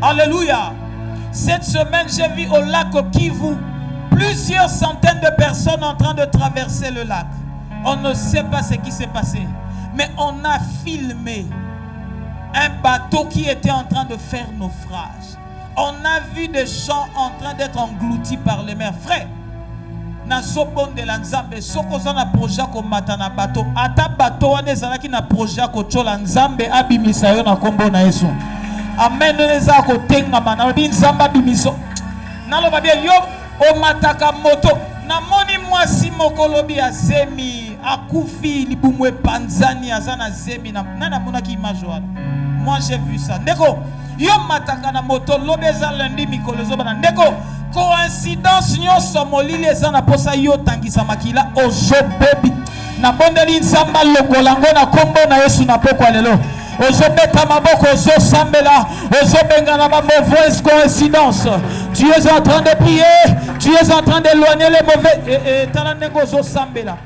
Alléluia. Cette semaine, j'ai vu au lac Kivu plusieurs centaines de personnes en train de traverser le lac. On ne sait pas ce qui s'est passé, mais on a filmé un bateau qui était en train de faire naufrage. On a vu des gens en train d'être engloutis par les mers. Frère, na sobon de la nzambe soko za na projet ko matana bateau ata bateau wana ezalaki na projet ko chola nzambe abimisa yo na kombo na Yesu. Amen. Neza ko tenga mana bi nzamba bimiso naloba bien yo o mataka moto na moni mwasi mokolo bi azemi akufi libumwe panzani azana zemi na nana monaki image wana. Moi j'ai vu ça. Ndeko yo mataka na moto lobeza lundi mikolo zo bana ndeko coïncidence nyonso molili eza na posa yo tangisa makila ozobebi na bondeli nzamba longolango na kombo na Yesu na pokwa lelo ozobeta maboko ozosambela ozobenga na ba mauvaise coïncidence. Tu es en train de prier, tu es en train d'éloigner les mauvais talanengo ozosambela.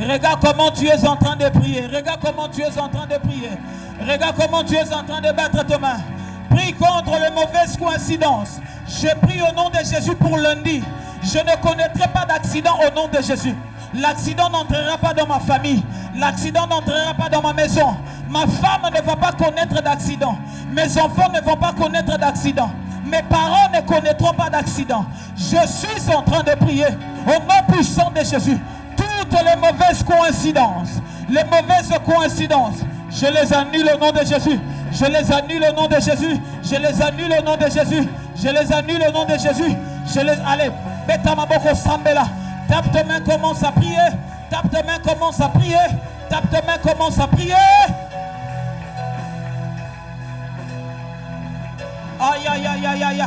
Regarde comment tu es en train de prier, regarde comment tu es en train de prier, regarde comment tu es en train de battre tes mains. Prie contre les mauvaises coïncidences. Je prie au nom de Jésus pour lundi. Je ne connaîtrai pas d'accident au nom de Jésus. L'accident n'entrera pas dans ma famille. L'accident n'entrera pas dans ma maison. Ma femme ne va pas connaître d'accident. Mes enfants ne vont pas connaître d'accident. Mes parents ne connaîtront pas d'accident. Je suis en train de prier au nom puissant de Jésus. Toutes les mauvaises coïncidences, je les annule au nom de Jésus. Je les annule au nom de Jésus. Je les annule au nom de Jésus. Je les annule au nom de Jésus. Allez, beta maboko sambela. Tape tes mains, commence à prier. Tape tes mains, commence à prier. Tape tes mains, commence à prier. Aïe, aïe, aïe, aïe, aïe.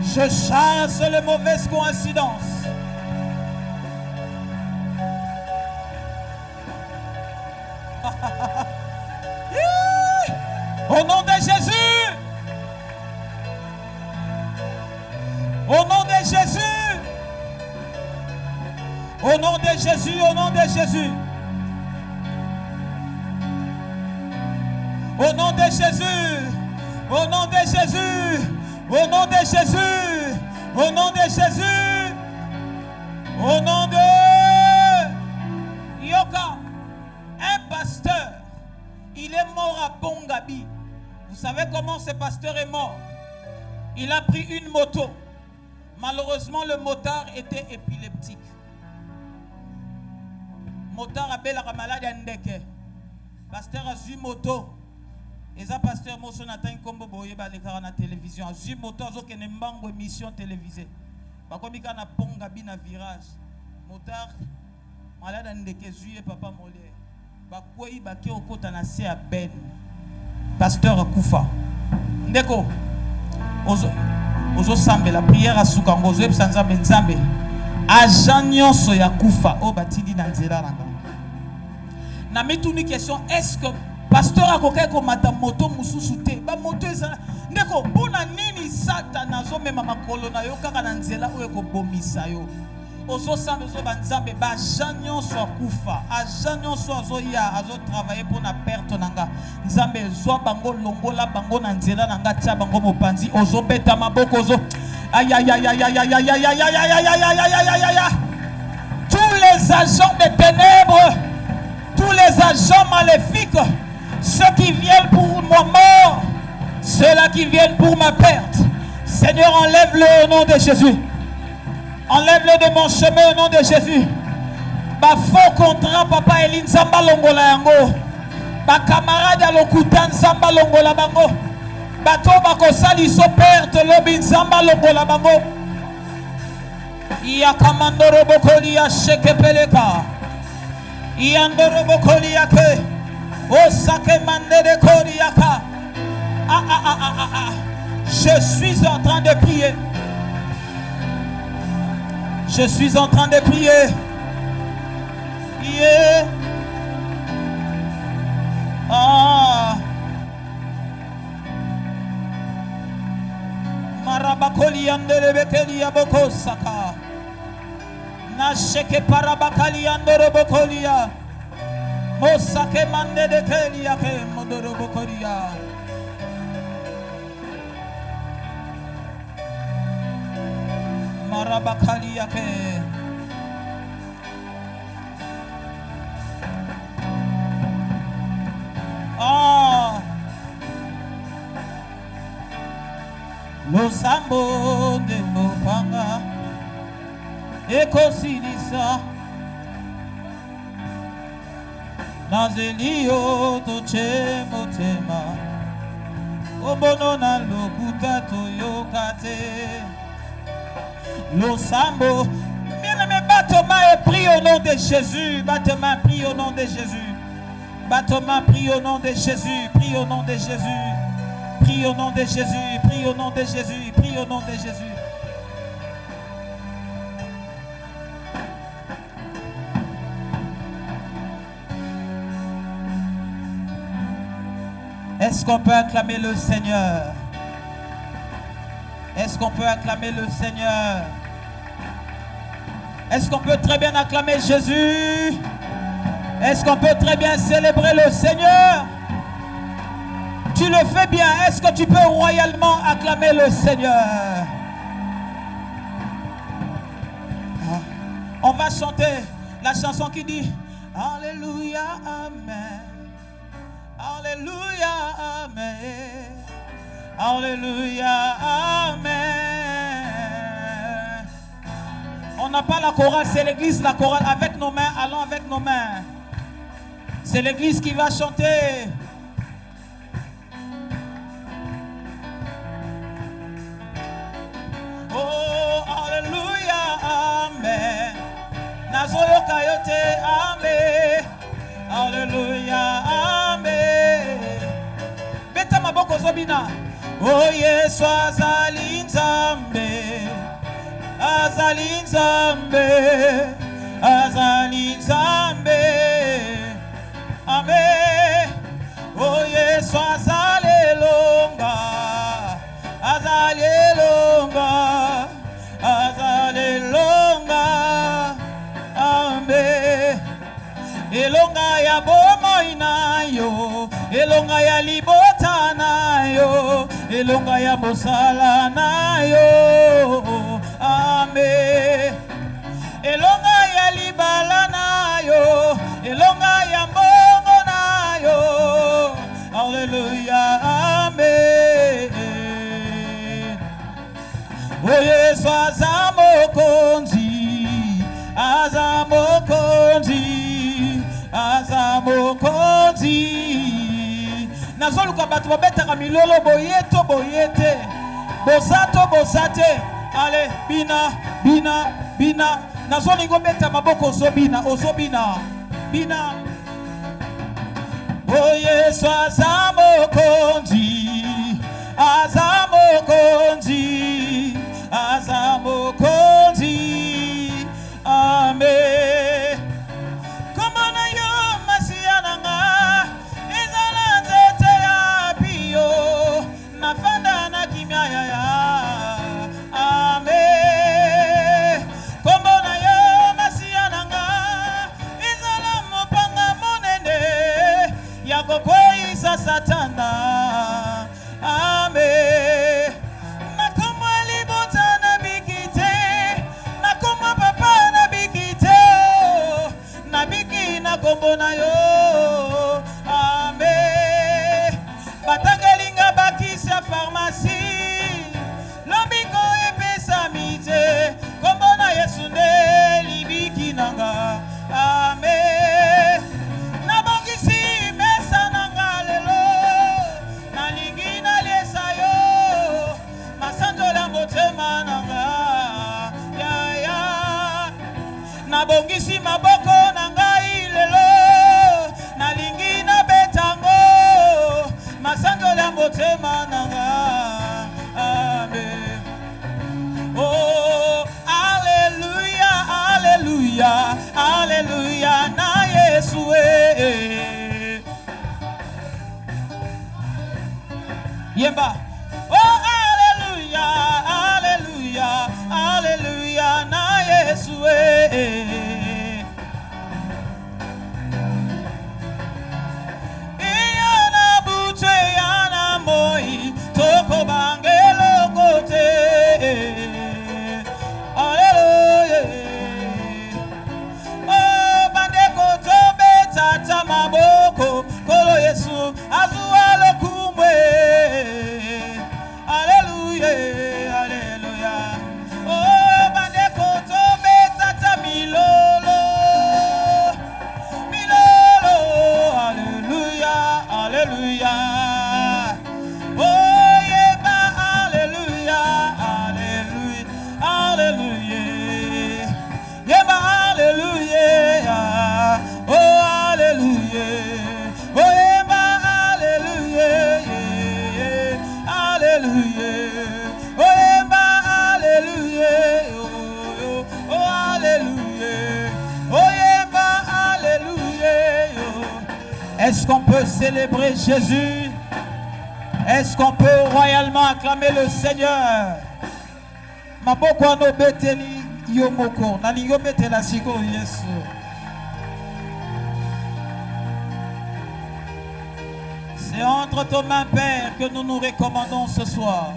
Je chasse les mauvaises coïncidences. Au nom de Jésus. Au nom de Jésus. Au nom de Jésus. Au nom de Jésus. Au nom de Jésus. Au nom de Jésus. Au nom de Jésus. Au nom de Jésus. Au nom de Yoka. Un pasteur. Il est mort à Pongabi. Vous savez comment ce pasteur est mort? Il a pris une moto. Malheureusement, le motard était épileptique. Motard a bel malade à Ndeke. Pasteur a eu moto. Et ça, pasteur Mosso Nathan Kombo Boye Balekara na télévision. A eu moto, a eu une émission télévisée. Comme il y a un Pongabi na virage. Motard, malade à Ndeke, Zuye Papa Molé. Bakoi Bake Okota na se à Ben. Pasteur Koufa. Ndeko. Ozo sambe la prière à Soukango. Ozo Ebsanza Benzambe. Agent nyonso ya Koufa. O batili na nzela nanga. Na metuni question, est-ce que pasteur akokai ko mata moto mususu te? Ba moto ezala. Ndeko, pona nini Satan azo mema makolo na yo kaka na nzela oyo ko bomisa yo. Ozo sambe ozo banzambe ba agent nyonso Koufa. Agent nyonso azo ya azo travailler pour na perte nanga. Nzambe zo bango longola bango na nzela nanga tia bango mopanzi ozo beta maboko ozo. Aïe aïe aïe aïe aïe aïe aïe aïe aïe aïe aïe aïe aïe aïe aïe aïe. Tous les agents des ténèbres, tous les agents maléfiques, ceux qui viennent pour ma mort, ceux-là qui viennent pour ma perte, Seigneur, enlève-le au nom de Jésus. Enlève-le de mon chemin au nom de Jésus. Ba faux contrat, papa Eline Zamba Longola Yango. Ba camarade à l'Okutan Zamba Longola Bango. Bato bako sali so perte lobi Zamba Longola Bango. Iya kamandoro bokoli ya sheke peleka. Iyandoro bokoli ya ke. O sake mandere kori ya ka. Je suis en train de prier. Je suis en train de prier. Yeah. Marabakoli andere bekeli ya boko saka. Na sheke parabakali andere bokoli ya. Mosake mande de keli ya ke modoro bokoli ya. Oh, Losambo de Mopanga, Ekosidisa, Nazelio Toche Motema, Obonona Lokuta Toyokate, Losambo. Bien-aimé, batte main et prie au nom de Jésus. Batte main, prie au nom de Jésus. Batte main, prie au nom de Jésus. Prie au nom de Jésus. Prie au nom de Jésus. Prie au nom de Jésus. Prie au nom de Jésus. Est-ce qu'on peut acclamer le Seigneur? Est-ce qu'on peut acclamer le Seigneur? Est-ce qu'on peut très bien acclamer Jésus? Est-ce qu'on peut très bien célébrer le Seigneur? Tu le fais bien. Est-ce que tu peux royalement acclamer le Seigneur? On va chanter la chanson qui dit Alléluia, Amen. Alléluia, Amen. Alléluia, Amen. On n'a pas la chorale, c'est l'église, la chorale. Avec nos mains, allons avec nos mains. C'est l'église qui va chanter. Oh, Alléluia, Amen. Nazoyo Kayote, Amen. Alléluia, Amen. Beta maboko zobina. Oh, Yesu azali nzambe. Azali nzambe. Azali nzambe. Amen. Oh, Yesu azali longa. Azali longa. Azali longa. Amen. Elonga ya bomo inayo, elonga ya libota nayo, elonga ya bosala nayo, amen. Elonga ya libala nayo, elonga ya mbongo nayo, hallelujah, amen. O Yesu azamokonzi, azamokonzi. Azamokonzi nazoluka bato babetaka milolo boyeto boyete bosato bosate ale bina bina bina nazolingo beta maboko ozobina ozobina bina o Yesu azamokonzi azamokonzi azamokonzi amen. Satana, amen. Nakoma libota na bikite, nakoma papa na bikite, na biki na kombo na yo, amen. Batangalinga bakisa pharmacie, lobiko epesa mite, kombo na Yesu nde libiki nanga, amen. Nabongisi nabongisi maboko na ngai lelo nalingi na betango masanzola motema na nga amen. Oh hallelujah hallelujah hallelujah na Yesu yemba. Oh hallelujah hallelujah hallelujah na Yesu iyana bute yana moi toko bangelo kote hallelujah alléluia. Oyemba, alléluia. Oh, alléluia. Oyemba, alléluia. Est-ce qu'on peut célébrer Jésus? Est-ce qu'on peut royalement acclamer le Seigneur? Maboko no beteli yomoko na lingo betela siko Yesu. C'est entre tes mains, Père, que nous nous recommandons ce soir.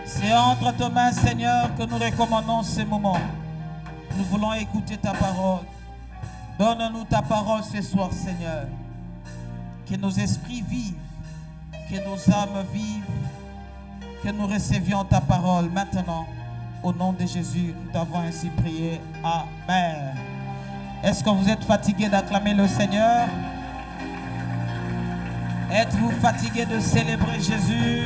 C'est entre tes mains, Seigneur, que nous recommandons ces moments. Nous voulons écouter ta parole. Donne-nous ta parole ce soir, Seigneur. Que nos esprits vivent, que nos âmes vivent, que nous recevions ta parole maintenant. Au nom de Jésus, nous t'avons ainsi prié. Amen. Est-ce que vous êtes fatigué d'acclamer le Seigneur? Êtes-vous fatigué de célébrer Jésus?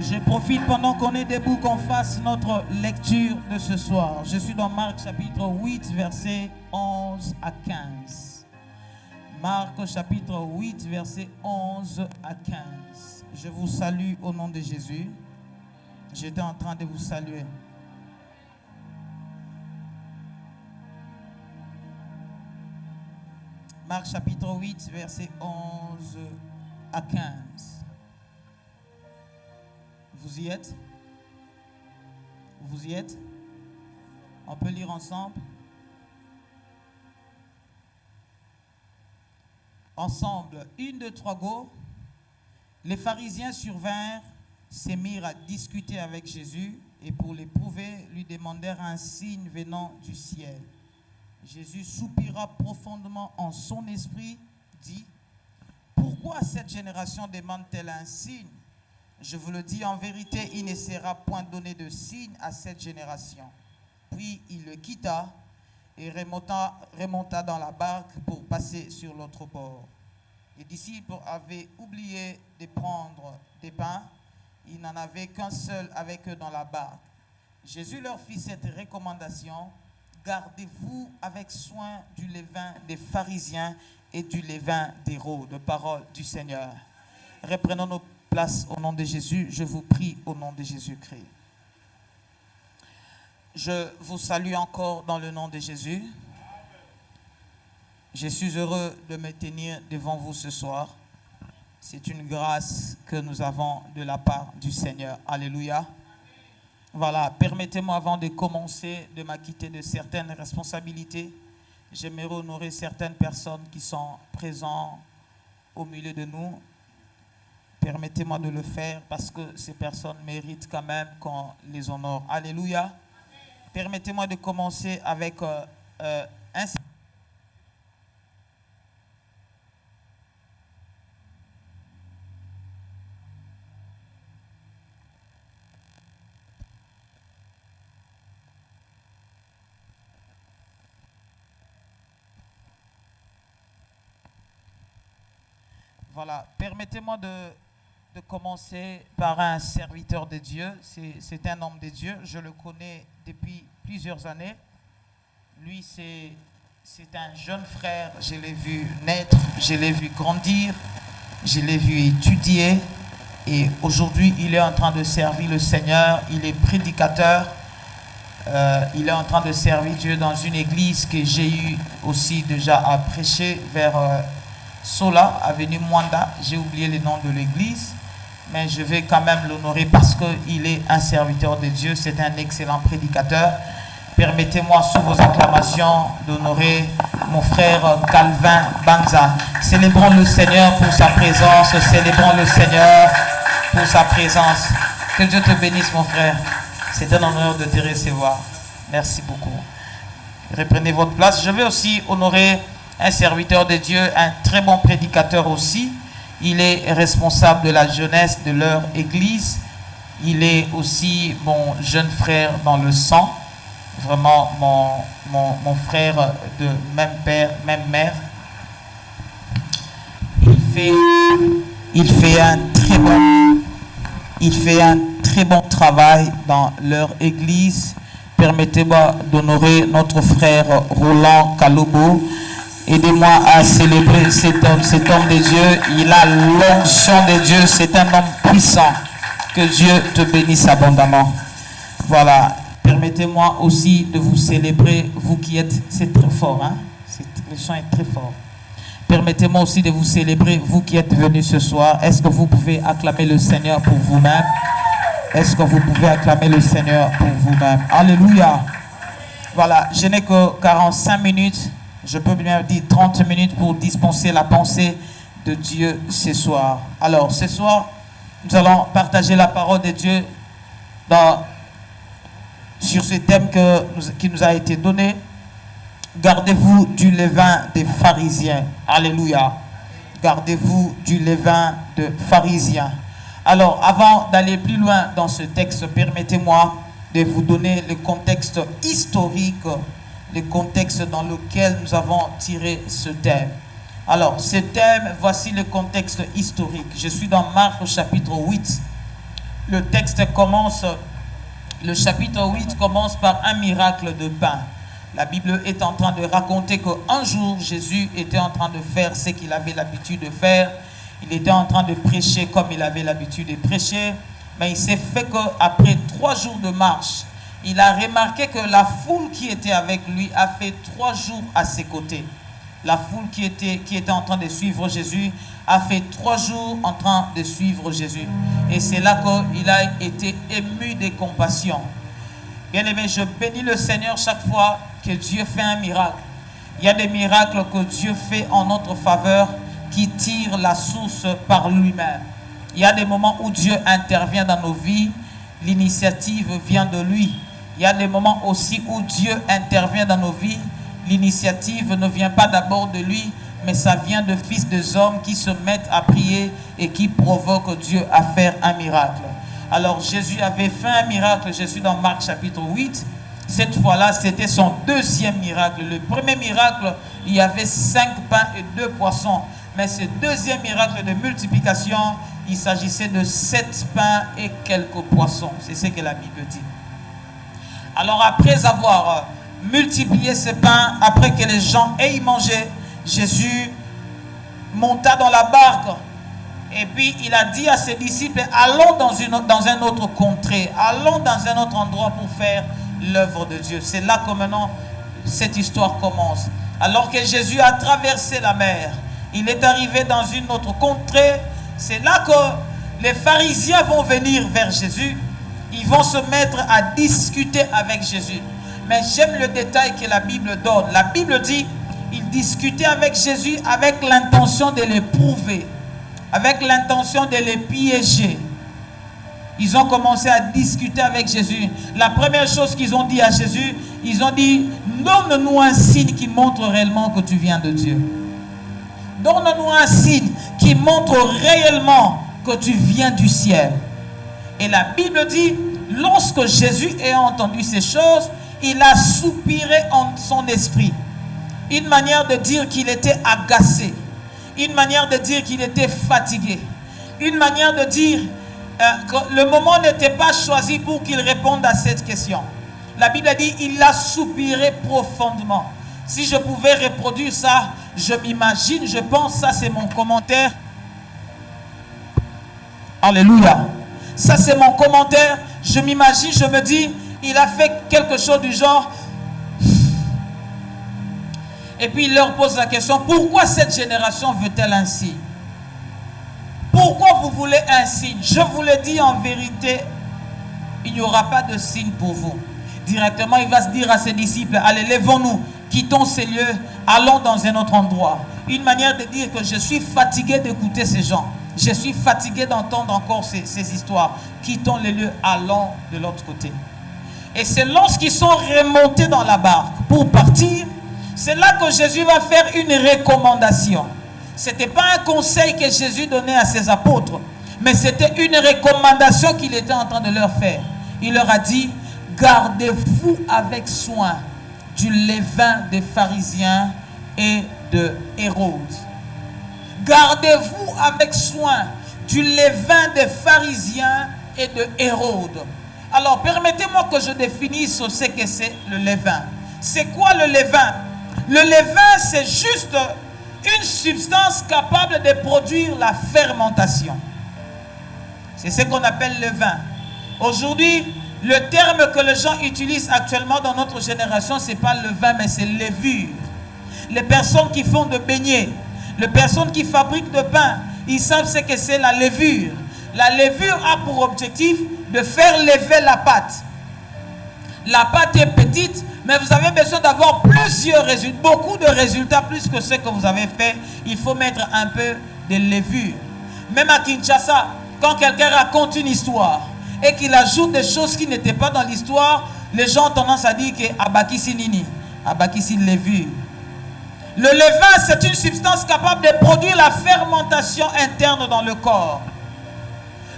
Je profite pendant qu'on est debout qu'on fasse notre lecture de ce soir. Je suis dans Marc chapitre 8, versets 11 à 15. Marc chapitre 8, versets 11 à 15. Je vous salue au nom de Jésus. J'étais en train de vous saluer. Marc chapitre 8, versets 11 à 15. Vous y êtes? Vous y êtes? On peut lire ensemble? Ensemble, 1, 2, 3, go. Les pharisiens survinrent, se mirent à discuter avec Jésus et pour l'éprouver, lui demandèrent un signe venant du ciel. Jésus soupira profondément en son esprit, dit: pourquoi cette génération demande-t-elle un signe? Je vous le dis en vérité, il ne sera point donné de signe à cette génération. Puis il le quitta et remonta dans la barque pour passer sur l'autre bord. Les disciples avaient oublié de prendre des pains. Il n'en avait qu'un seul avec eux dans la barque. Jésus leur fit cette recommandation: gardez-vous avec soin du levain des pharisiens et du levain d'Hérode. Parole du Seigneur. Reprenons nos places au nom de Jésus. Je vous prie au nom de Jésus-Christ. Je vous salue encore dans le nom de Jésus. Je suis heureux de me tenir devant vous ce soir. C'est une grâce que nous avons de la part du Seigneur. Alléluia. Voilà, permettez-moi avant de commencer de m'acquitter de certaines responsabilités. J'aimerais honorer certaines personnes qui sont présentes au milieu de nous. Permettez-moi de le faire parce que ces personnes méritent quand même qu'on les honore. Alléluia. Permettez-moi de commencer avec un... Voilà, permettez-moi de commencer par un serviteur de Dieu. C'est un homme de Dieu, je le connais depuis plusieurs années. Lui, c'est un jeune frère, je l'ai vu naître, je l'ai vu grandir, je l'ai vu étudier. Et aujourd'hui, il est en train de servir le Seigneur, il est prédicateur. Il est en train de servir Dieu dans une église que j'ai eu aussi déjà à prêcher vers... Sola, avenue Mwanda, j'ai oublié le nom de l'église, mais je vais quand même l'honorer parce qu'il est un serviteur de Dieu, c'est un excellent prédicateur. Permettez-moi, sous vos acclamations, d'honorer mon frère Calvin Banza. Célébrons le Seigneur pour sa présence, célébrons le Seigneur pour sa présence. Que Dieu te bénisse, mon frère. C'est un honneur de te recevoir. Merci beaucoup. Reprenez votre place. Je vais aussi honorer un serviteur de Dieu, un très bon prédicateur aussi. Il est responsable de la jeunesse de leur église. Il est aussi mon jeune frère dans le sang. Vraiment mon frère de même père, même mère. Il fait un très bon travail dans leur église. Permettez-moi d'honorer notre frère Roland Kalobo. Aidez-moi à célébrer cet homme de Dieu. Il a l'onction de Dieu. C'est un homme puissant. Que Dieu te bénisse abondamment. Voilà. Permettez-moi aussi de vous célébrer, vous qui êtes... C'est très fort, hein? Le chant est très fort. Permettez-moi aussi de vous célébrer, vous qui êtes venus ce soir. Est-ce que vous pouvez acclamer le Seigneur pour vous-même? Est-ce que vous pouvez acclamer le Seigneur pour vous-même? Alléluia. Voilà, je n'ai que 45 minutes. Je peux bien dire 30 minutes pour dispenser la pensée de Dieu ce soir. Alors, ce soir, nous allons partager la parole de Dieu sur ce thème qui nous a été donné. Gardez-vous du levain des pharisiens. Alléluia. Gardez-vous du levain des pharisiens. Alors, avant d'aller plus loin dans ce texte, permettez-moi de vous donner le contexte historique, le contexte dans lequel nous avons tiré ce thème. Alors, ce thème, voici le contexte historique. Je suis dans Marc au chapitre 8. Le chapitre 8 commence par un miracle de pain. La Bible est en train de raconter qu'un jour, Jésus était en train de faire ce qu'il avait l'habitude de faire. Il était en train de prêcher comme il avait l'habitude de prêcher. Mais il s'est fait qu'après 3 jours de marche, il a remarqué que la foule qui était avec lui a fait 3 jours à ses côtés. La foule qui était en train de suivre Jésus a fait 3 jours en train de suivre Jésus. Et c'est là qu'il a été ému de compassion. Bien aimé, je bénis le Seigneur chaque fois que Dieu fait un miracle. Il y a des miracles que Dieu fait en notre faveur qui tirent la source par lui-même. Il y a des moments où Dieu intervient dans nos vies, l'initiative vient de lui. Il y a des moments aussi où Dieu intervient dans nos vies, l'initiative ne vient pas d'abord de lui, mais ça vient de fils des hommes qui se mettent à prier et qui provoquent Dieu à faire un miracle. Alors Jésus avait fait un miracle, je suis dans Marc chapitre 8. Cette fois-là, c'était son deuxième miracle. Le premier miracle, il y avait 5 pains et 2 poissons. Mais ce deuxième miracle de multiplication, il s'agissait de 7 pains et quelques poissons. C'est ce que la Bible dit. Alors après avoir multiplié ces pains, après que les gens aient mangé, Jésus monta dans la barque. Et puis il a dit à ses disciples, allons dans un autre contrée, allons dans un autre endroit pour faire l'œuvre de Dieu. C'est là que maintenant cette histoire commence. Alors que Jésus a traversé la mer, il est arrivé dans une autre contrée. C'est là que les pharisiens vont venir vers Jésus. Ils vont se mettre à discuter avec Jésus. Mais j'aime le détail que la Bible donne. La Bible dit, ils discutaient avec Jésus avec l'intention de l'éprouver, avec l'intention de les piéger. Ils ont commencé à discuter avec Jésus. La première chose qu'ils ont dit à Jésus, ils ont dit, donne-nous un signe qui montre réellement que tu viens de Dieu. Donne-nous un signe qui montre réellement que tu viens du ciel. Et la Bible dit, lorsque Jésus a entendu ces choses, il a soupiré en son esprit. Une manière de dire qu'il était agacé. Une manière de dire qu'il était fatigué. Une manière de dire que le moment n'était pas choisi pour qu'il réponde à cette question. La Bible dit, il a soupiré profondément. Si je pouvais reproduire ça, je m'imagine, je pense, ça c'est mon commentaire. Alléluia. Ça c'est mon commentaire. Je m'imagine, je me dis, il a fait quelque chose du genre. Et puis il leur pose la question, pourquoi cette génération veut-elle un signe? Pourquoi vous voulez un signe? Je vous le dis en vérité, il n'y aura pas de signe pour vous. Directement, il va se dire à ses disciples, allez, lèvons-nous, quittons ces lieux, allons dans un autre endroit. Une manière de dire que je suis fatigué d'écouter ces gens. Je suis fatigué d'entendre encore ces histoires. Quittons les lieux, allons de l'autre côté. Et c'est lorsqu'ils sont remontés dans la barque pour partir, c'est là que Jésus va faire une recommandation. Ce n'était pas un conseil que Jésus donnait à ses apôtres, mais c'était une recommandation qu'il était en train de leur faire. Il leur a dit, gardez-vous avec soin du levain des pharisiens et de Hérode. Gardez-vous avec soin du levain des pharisiens et de Hérode. Alors, permettez-moi que je définisse ce que c'est le levain. C'est quoi le levain? Le levain, c'est juste une substance capable de produire la fermentation. C'est ce qu'on appelle le vin. Aujourd'hui, le terme que les gens utilisent actuellement dans notre génération, ce n'est pas le vin, mais c'est levure. Les personnes qui font de beignets, les personnes qui fabriquent de pain, ils savent ce que c'est la levure. La levure a pour objectif de faire lever la pâte. La pâte est petite, mais vous avez besoin d'avoir plusieurs résultats, beaucoup de résultats plus que ce que vous avez fait. Il faut mettre un peu de levure. Même à Kinshasa, quand quelqu'un raconte une histoire et qu'il ajoute des choses qui n'étaient pas dans l'histoire, les gens ont tendance à dire que abakisi nini, abakisi levure. Le levain, c'est une substance capable de produire la fermentation interne dans le corps.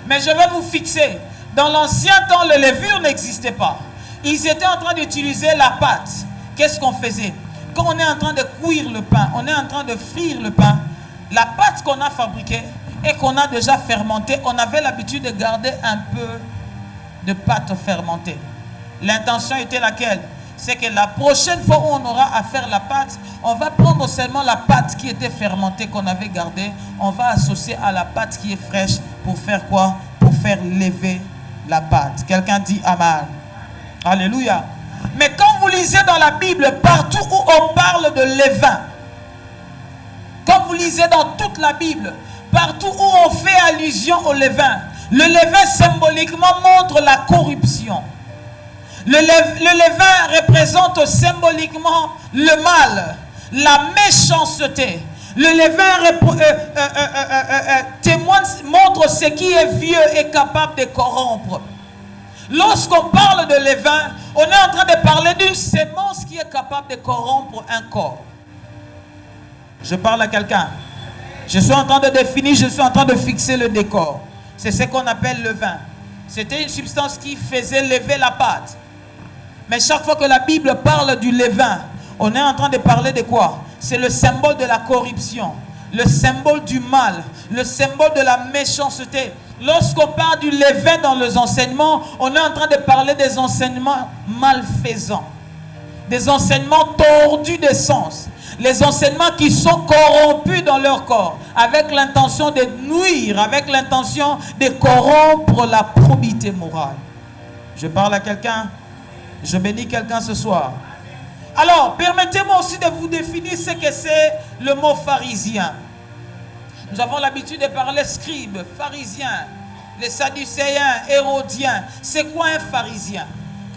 Mais je vais vous fixer, dans l'ancien temps, le levure n'existait pas. Ils étaient en train d'utiliser la pâte. Qu'est-ce qu'on faisait? Quand on est en train de cuire le pain, on est en train de frire le pain, la pâte qu'on a fabriquée et qu'on a déjà fermentée, on avait l'habitude de garder un peu de pâte fermentée. L'intention était laquelle? C'est que la prochaine fois où on aura à faire la pâte, on va prendre seulement la pâte qui était fermentée, qu'on avait gardée, on va associer à la pâte qui est fraîche pour faire quoi? Pour faire lever la pâte. Quelqu'un dit amen. Alléluia. Mais quand vous lisez dans la Bible, partout où on parle de levain, quand vous lisez dans toute la Bible, partout où on fait allusion au levain, le levain symboliquement montre la corruption. Le levain représente symboliquement le mal, la méchanceté. Le levain montre ce qui est vieux et capable de corrompre. Lorsqu'on parle de levain, on est en train de parler d'une sémence qui est capable de corrompre un corps. Je parle à quelqu'un. Je suis en train de définir, je suis en train de fixer le décor. C'est ce qu'on appelle le vin. C'était une substance qui faisait lever la pâte. Mais chaque fois que la Bible parle du levain, on est en train de parler de quoi? C'est le symbole de la corruption, le symbole du mal, le symbole de la méchanceté. Lorsqu'on parle du levain dans les enseignements, on est en train de parler des enseignements malfaisants, des enseignements tordus de sens, les enseignements qui sont corrompus dans leur corps, avec l'intention de nuire, avec l'intention de corrompre la probité morale. Je parle à quelqu'un, je bénis quelqu'un ce soir. Alors, permettez-moi aussi de vous définir ce que c'est le mot pharisien. Nous avons l'habitude de parler scribe, pharisien, les sadducéens, hérodiens. C'est quoi un pharisien?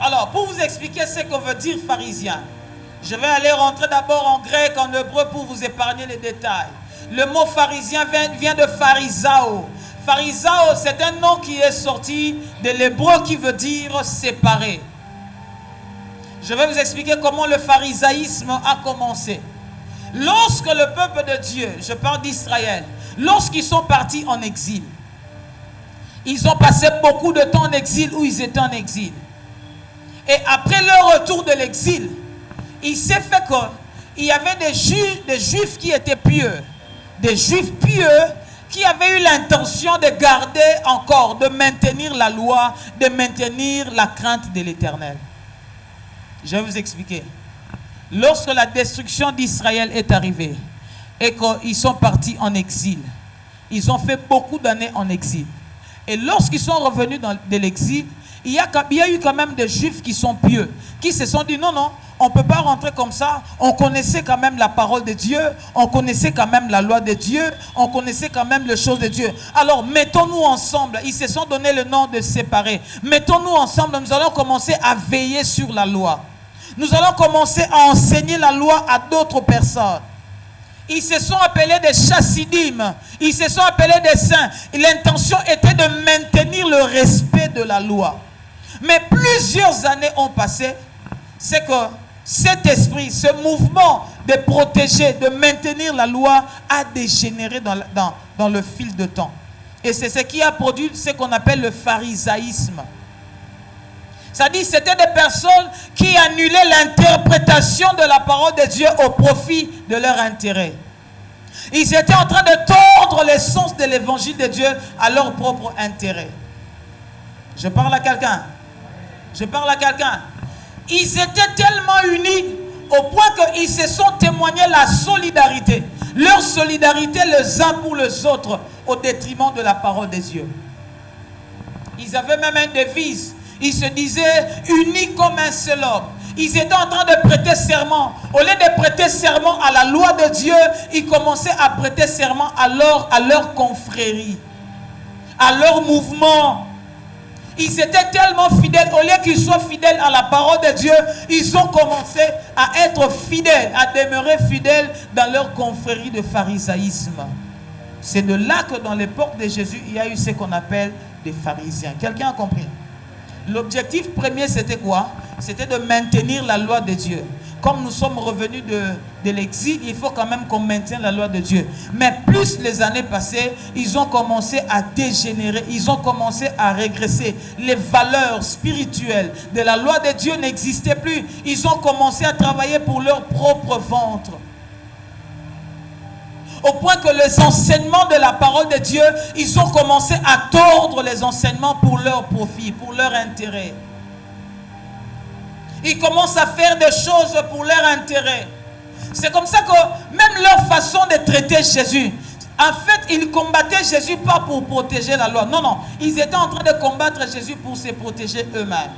Alors, pour vous expliquer ce qu'on veut dire pharisien, je vais aller rentrer d'abord en grec, en hébreu pour vous épargner les détails. Le mot pharisien vient de pharisao. Pharisao, c'est un nom qui est sorti de l'hébreu qui veut dire séparé. Je vais vous expliquer comment le pharisaïsme a commencé. Lorsque le peuple de Dieu, je parle d'Israël, lorsqu'ils sont partis en exil, ils ont passé beaucoup de temps en exil où ils étaient en exil. Et après leur retour de l'exil, il s'est fait qu'il y avait des juifs qui étaient pieux. Des juifs pieux qui avaient eu l'intention de garder encore, de maintenir la loi, de maintenir la crainte de l'Éternel. Je vais vous expliquer. Lorsque la destruction d'Israël est arrivée et qu'ils sont partis en exil, ils ont fait beaucoup d'années en exil. Et lorsqu'ils sont revenus de l'exil, il y a eu quand même des juifs qui sont pieux, qui se sont dit non, on ne peut pas rentrer comme ça. On connaissait quand même la parole de Dieu, on connaissait quand même la loi de Dieu, on connaissait quand même les choses de Dieu. Alors mettons-nous ensemble. Ils se sont donné le nom de séparer. Mettons-nous ensemble, nous allons commencer à veiller sur la loi. Nous allons commencer à enseigner la loi à d'autres personnes. Ils se sont appelés des chassidim, ils se sont appelés des saints. L'intention était de maintenir le respect de la loi. Mais plusieurs années ont passé, c'est que cet esprit, ce mouvement de protéger, de maintenir la loi a dégénéré dans le fil de temps. Et c'est ce qui a produit ce qu'on appelle le pharisaïsme. C'est-à-dire c'était des personnes qui annulaient l'interprétation de la parole de Dieu au profit de leur intérêt. Ils étaient en train de tordre le sens de l'évangile de Dieu à leur propre intérêt. Je parle à quelqu'un. Je parle à quelqu'un. Ils étaient tellement unis Au point qu'ils se sont témoignés la solidarité. Leur solidarité les uns pour les autres au détriment de la parole des dieux. Ils avaient même une devise. Ils se disaient unis comme un seul homme. Ils étaient en train de prêter serment. Au lieu de prêter serment à la loi de Dieu, ils commençaient à prêter serment à leur confrérie, à leur mouvement. Ils étaient tellement fidèles. Au lieu qu'ils soient fidèles à la parole de Dieu, ils ont commencé à être fidèles, à demeurer fidèles dans leur confrérie de pharisaïsme. C'est de là que dans l'époque de Jésus, il y a eu ce qu'on appelle des pharisiens. Quelqu'un a compris? L'objectif premier, c'était quoi? C'était de maintenir la loi de Dieu. Comme nous sommes revenus de l'exil, il faut quand même qu'on maintienne la loi de Dieu. Mais plus les années passaient, ils ont commencé à dégénérer, ils ont commencé à régresser. Les valeurs spirituelles de la loi de Dieu n'existaient plus. Ils ont commencé à travailler pour leur propre ventre. Au point que les enseignements de la parole de Dieu, ils ont commencé à tordre les enseignements pour leur profit, pour leur intérêt. Ils commencent à faire des choses pour leur intérêt. C'est comme ça que même leur façon de traiter Jésus, en fait, ils combattaient Jésus pas pour protéger la loi. Non, non. Ils étaient en train de combattre Jésus pour se protéger eux-mêmes.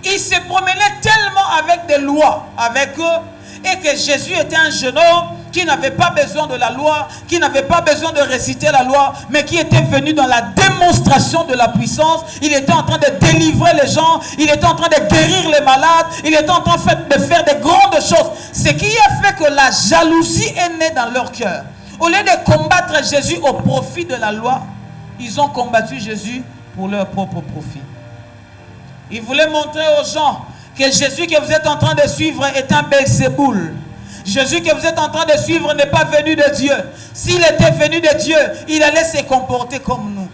Ils se promenaient tellement avec des lois avec eux et que Jésus était un jeune homme qui n'avait pas besoin de la loi, qui n'avait pas besoin de réciter la loi, mais qui était venu dans la démonstration de la puissance. Il était en train de délivrer les gens, il était en train de guérir les malades, il était en train de faire des grandes choses. Ce qui a fait que la jalousie est née dans leur cœur. Au lieu de combattre Jésus au profit de la loi, ils ont combattu Jésus pour leur propre profit. Ils voulaient montrer aux gens que Jésus que vous êtes en train de suivre est un Belzéboul. Jésus que vous êtes en train de suivre n'est pas venu de Dieu. S'il était venu de Dieu, il allait se comporter comme nous.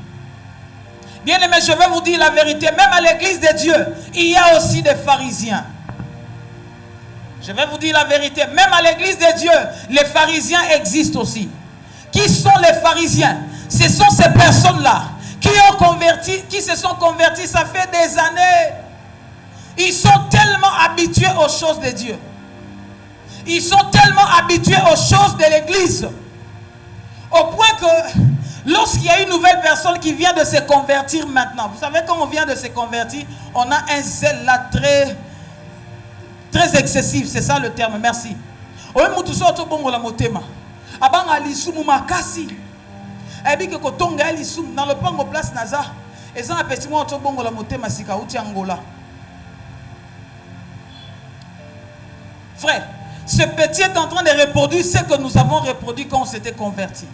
Bien aimé, je vais vous dire la vérité. Même à l'église de Dieu, il y a aussi des pharisiens. Je vais vous dire la vérité. Même à l'église de Dieu, les pharisiens existent aussi. Qui sont les pharisiens? Ce sont ces personnes-là qui se sont convertis, ça fait des années. Ils sont tellement habitués aux choses de Dieu. Ils sont tellement habitués aux choses de l'église. Au point que lorsqu'il y a une nouvelle personne qui vient de se convertir maintenant, vous savez quand on vient de se convertir, on a un zèle là très excessif, c'est ça le terme, merci. Dans le pango place naza, et un petit mot au bongo la motema sika uti Angola. Frère, ce petit est en train de reproduire ce que nous avons reproduit quand on s'était converti.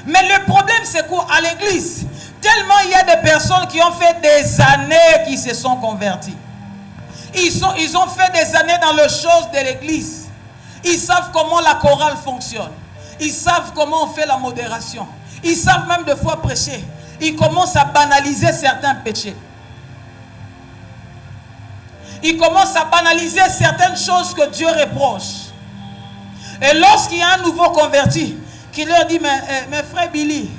Mais le problème c'est quoi à l'église? Tellement il y a des personnes qui ont fait des années qui se sont converties. Ils ont fait des années dans les choses de l'église. Ils savent comment la chorale fonctionne. Ils savent comment on fait la modération. Ils savent même de fois prêcher. Ils commencent à banaliser certains péchés. Ils commencent à banaliser certaines choses que Dieu reproche. Et lorsqu'il y a un nouveau converti qui leur dit, mais frère Billy,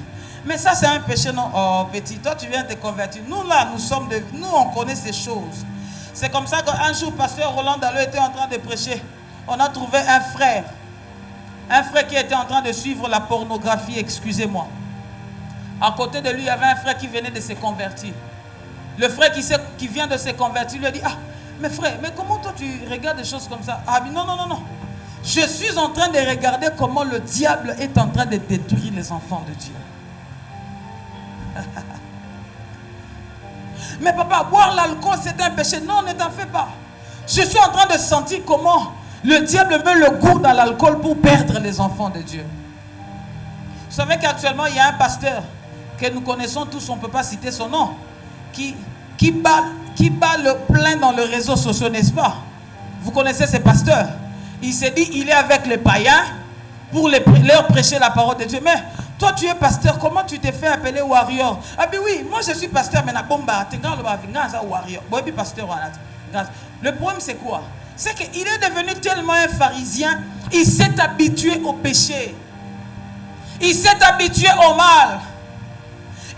mais ça c'est un péché, non? Oh petit, toi tu viens de te convertir. Nous là, nous on connaît ces choses. C'est comme ça qu'un jour, pasteur Roland Dallot était en train de prêcher. On a trouvé un frère qui était en train de suivre la pornographie, excusez-moi. À côté de lui, il y avait un frère qui venait de se convertir. Le frère qui vient de se convertir lui a dit, ah, mais frère, mais comment toi tu regardes des choses comme ça? Ah, mais non. Je suis en train de regarder comment le diable est en train de détruire les enfants de Dieu. Mais papa, boire l'alcool c'est un péché. Non, ne t'en fais pas. Je suis en train de sentir comment le diable met le goût dans l'alcool pour perdre les enfants de Dieu. Vous savez qu'actuellement il y a un pasteur que nous connaissons tous, on ne peut pas citer son nom, qui bat le plein dans le réseau social, n'est-ce pas? Vous connaissez ce pasteur. Il s'est dit, il est avec les païens pour leur prêcher la parole de Dieu. Mais toi, tu es pasteur, comment tu t'es fait appeler warrior? Ah ben oui, moi je suis pasteur, mais warrior. Le problème c'est quoi? C'est qu'il est devenu tellement un pharisien, il s'est habitué au péché. Il s'est habitué au mal.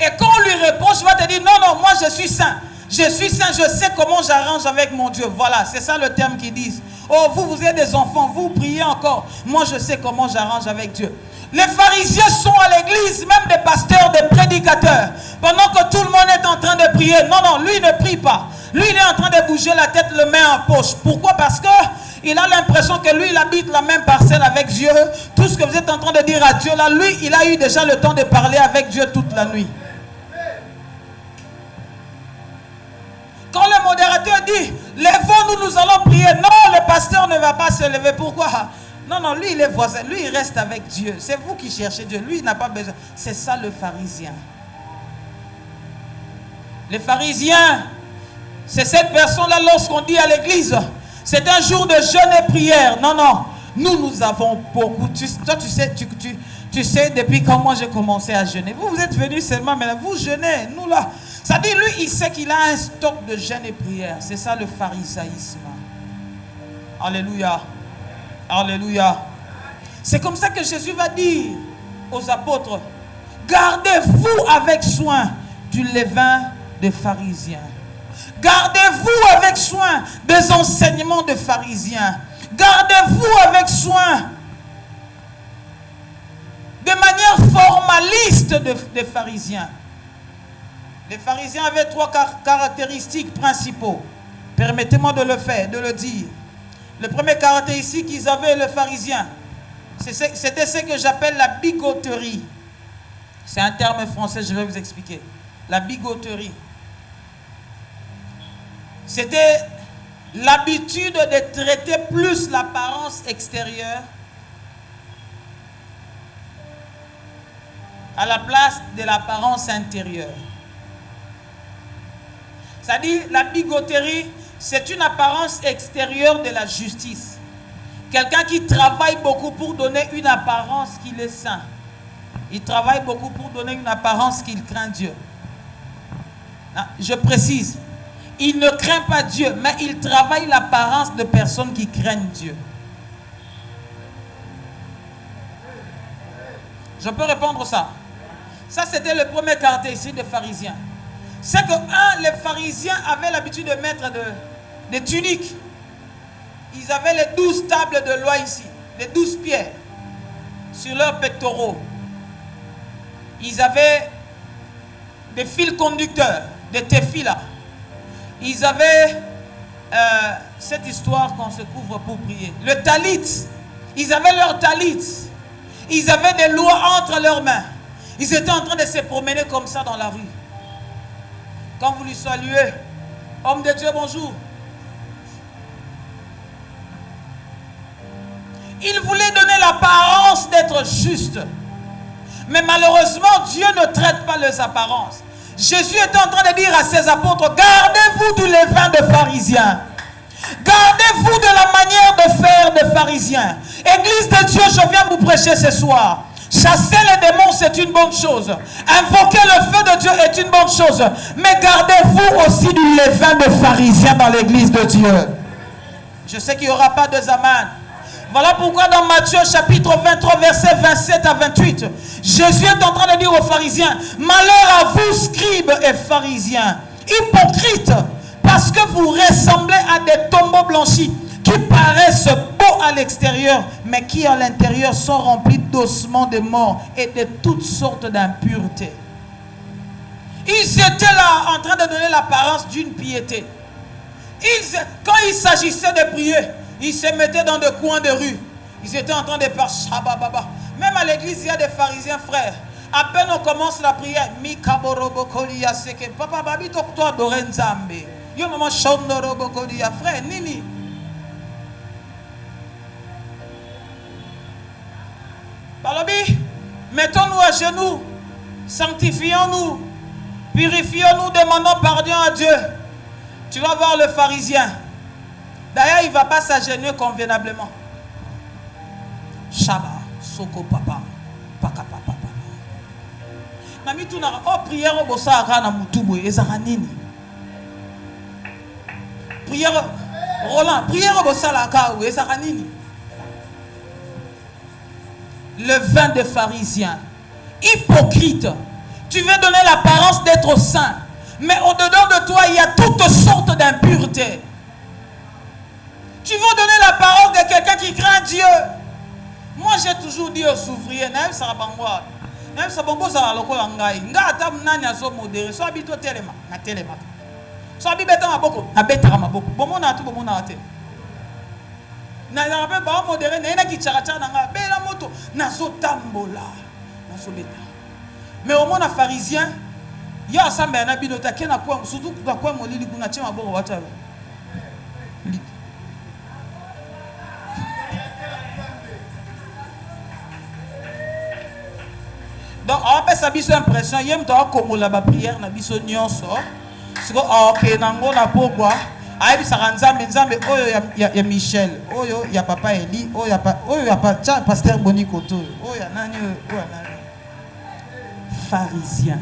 Et quand on lui reproche, il va te dire, non, moi je suis saint. Je suis saint, je sais comment j'arrange avec mon Dieu. Voilà, c'est ça le terme qu'ils disent. Oh, vous êtes des enfants, vous priez encore. Moi, je sais comment j'arrange avec Dieu. Les pharisiens sont à l'église, même des pasteurs, des prédicateurs. Pendant que tout le monde est en train de prier. Non, lui ne prie pas. Lui, il est en train de bouger la tête, le main en poche. Pourquoi? Parce que il a l'impression que lui, il habite la même parcelle avec Dieu. Tout ce que vous êtes en train de dire à Dieu, là, lui, il a eu déjà le temps de parler avec Dieu toute la nuit. Quand le modérateur dit, lèvons-nous, nous allons prier. Non, le pasteur ne va pas se lever. Pourquoi? Non, lui, il est voisin. Lui, il reste avec Dieu. C'est vous qui cherchez Dieu. Lui, il n'a pas besoin. C'est ça le pharisien. Les pharisiens, c'est cette personne-là, lorsqu'on dit à l'église, c'est un jour de jeûne et prière. Non. Nous avons beaucoup. Toi, tu sais depuis quand moi j'ai commencé à jeûner. Vous êtes venus seulement, mais là, vous jeûnez. Nous, là. Ça dit, lui, il sait qu'il a un stock de jeûne et prière. C'est ça le pharisaïsme. Alléluia. Alléluia. C'est comme ça que Jésus va dire aux apôtres, gardez-vous avec soin du levain des pharisiens. Gardez-vous avec soin des enseignements des pharisiens. Gardez-vous avec soin de manière formaliste des pharisiens. Les pharisiens avaient 3 caractéristiques principaux. Permettez-moi de le faire, de le dire. Le premier caractéristique qu'ils avaient, les pharisiens, c'était ce que j'appelle la bigoterie. C'est un terme français, je vais vous expliquer. La bigoterie. C'était l'habitude de traiter plus l'apparence extérieure à la place de l'apparence intérieure. C'est-à-dire, la bigoterie, c'est une apparence extérieure de la justice. Quelqu'un qui travaille beaucoup pour donner une apparence qu'il est saint. Il travaille beaucoup pour donner une apparence qu'il craint Dieu. Je précise, il ne craint pas Dieu, mais il travaille l'apparence de personnes qui craignent Dieu. Je peux répondre ça. Ça, c'était le premier caractéristique des pharisiens. C'est que, les pharisiens avaient l'habitude de mettre des tuniques. Ils avaient les 12 tables de loi ici, les 12 pierres sur leurs pectoraux. Ils avaient des fils conducteurs, des téphilas. Ils avaient cette histoire qu'on se couvre pour prier. Le talit. Ils avaient leur talit. Ils avaient des lois entre leurs mains. Ils étaient en train de se promener comme ça dans la rue. Quand vous lui saluez, homme de Dieu, bonjour. Il voulait donner l'apparence d'être juste. Mais malheureusement, Dieu ne traite pas les apparences. Jésus était en train de dire à ses apôtres, gardez-vous du levain de pharisiens. Gardez-vous de la manière de faire des pharisiens. Église de Dieu, je viens vous prêcher ce soir. Chasser les démons, c'est une bonne chose. Invoquer le feu de Dieu est une bonne chose. Mais gardez-vous aussi du levain de pharisiens dans l'église de Dieu. Je sais qu'il n'y aura pas de zaman. Voilà pourquoi dans Matthieu chapitre 23, versets 27 à 28, Jésus est en train de dire aux pharisiens, malheur à vous, scribes et pharisiens, hypocrites, parce que vous ressemblez à des tombeaux blanchis qui paraissent beaux à l'extérieur, mais qui à l'intérieur sont remplis d'ossements de mort et de toutes sortes d'impuretés. Ils étaient là en train de donner l'apparence d'une piété. Quand il s'agissait de prier, ils se mettaient dans des coins de rue. Ils étaient en train de parler. Même à l'église, il y a des pharisiens, frères. À peine on commence la prière. Papa babi toi dorenzambe. Yo maman chondorobo kolia frère nini. Balobi, mettons-nous à genoux, sanctifions-nous, purifions-nous, demandons pardon à Dieu. Tu vas voir le pharisien. D'ailleurs, il ne va pas s'agenouiller convenablement. Shaba, soko papa, paka papa. Nami tu na oh prière au bossa akana mutubo ezaranini. Prière Roland, prière au bossa la kaou ezaranini. Le vin des pharisiens, hypocrite. Tu veux donner l'apparence d'être saint, Mais au-dedans de toi, il y a toutes sortes d'impuretés. Tu veux donner la parole de quelqu'un qui craint Dieu. Moi, j'ai toujours dit aux ouvriers, même ça va même ça va ça va ngai. Nga atam nani azo modéré. So habito telema, na telema. So abi beta maboko, na beta maboko. Bomo na tu bomo na te. Na rappelle ba modéré, na ki tcharacha na nga bela moto, na zo tambola. Na zo beta. Mais au moins, les pharisiens, il y a un peu de temps, surtout quand on a dit que on a bon water. Donc, on a cette impression, il y a une prière, na biso nyonso. C'est ok, nango na pourquoi? Aïe, ça rend ça, mais il y a Michel, il y a Papa Eli, il y a Pasteur Boni Koto, il y a Nani, pharisien.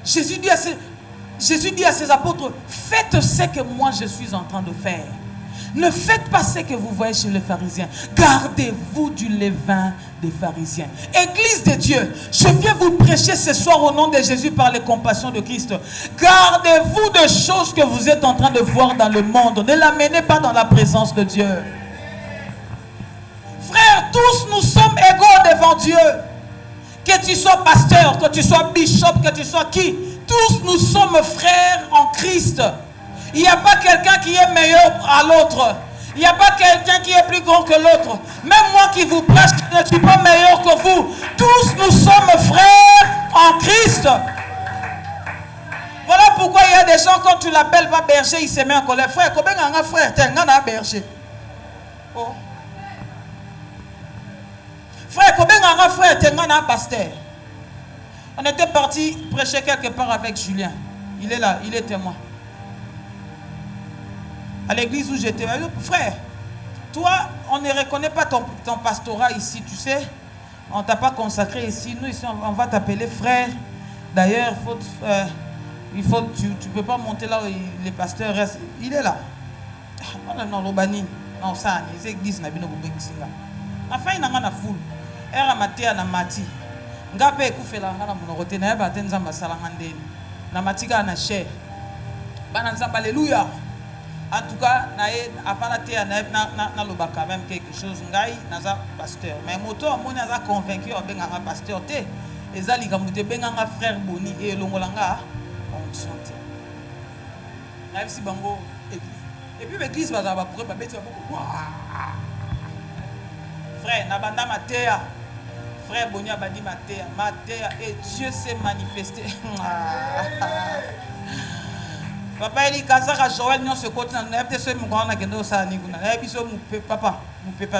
Jésus dit à ses apôtres, faites ce que moi je suis en train de faire. Ne faites pas ce que vous voyez chez les pharisiens. Gardez-vous du levain des pharisiens. Église de Dieu, je viens vous prêcher ce soir au nom de Jésus par les compassions de Christ. Gardez-vous de choses que vous êtes en train de voir dans le monde. Ne l'amenez pas dans la présence de Dieu. Frères, tous nous sommes égaux devant Dieu. Que tu sois pasteur, que tu sois bishop, que tu sois qui, tous nous sommes frères en Christ. Il n'y a pas quelqu'un qui est meilleur à l'autre. Il n'y a pas quelqu'un qui est plus grand que l'autre. Même moi qui vous prêche, je ne suis pas meilleur que vous. Tous nous sommes frères en Christ. Voilà pourquoi il y a des gens, quand tu l'appelles pas berger, il se met en colère. Frère, combien de frère, tu es berger? Oh. Frère, combien de frère, tu es un pasteur? On était parti prêcher quelque part avec Julien. Il est là, il est témoin. À l'église où j'étais, frère, toi, on ne reconnaît pas ton pastorat ici, tu sais. On ne t'a pas consacré ici. Nous, ici, on va t'appeler frère. D'ailleurs, tu ne peux pas monter là où les pasteurs restent. Il est là. Non, Robani. Non, ça, les églises, n'a pas de enfin, il y a une foule. Elle a maté à la mati. Ngape ekufela ngana monorote na ba tenzamba salangandeni. Na matika na cher. Bana nzamba alléluia. En tout cas, avant na lobaka même quelque chose ngai naza pasteur. Mais moto amoni aza convaincu o benga pasteur te. Ezali kamute benga frère Boni et longolanga onction te. Na bisi bango et puis l'église va ba pour ba beti beaucoup. Frère na banda matea. Frère Boni abadi matea et Dieu s'est manifesté. Papa il kazaka Joël non se côté na peut se mugana kendo sa ni kuna. Na biso mu papa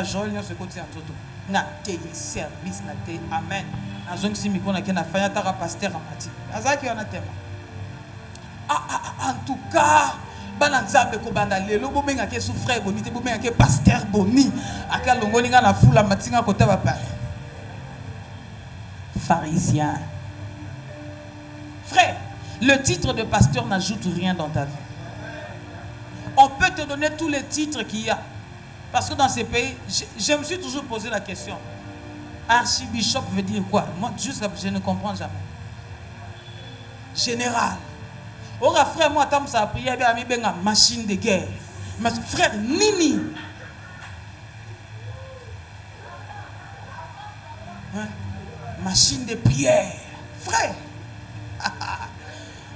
Joël non se côté nzoto. Na te service na te amen. Na zongi simi kona kena fanya ta pasteur amati. Azaki ona tema. En tout cas bana nzambe ko banda lelo bo benga ke sou frère Boni te bo benga ke pasteur Boni. Aka longolinga na fula matinga kota papa. Pharisien. Frère, le titre de pasteur n'ajoute rien dans ta vie. On peut te donner tous les titres qu'il y a. Parce que dans ces pays, je me suis toujours posé la question. Archibishop veut dire quoi? Moi, juste je ne comprends jamais. Général. Oh, frère, moi, tant que ça a prié, il y a une machine de guerre. Frère, Nini. Hein? Machine de prière. Frère.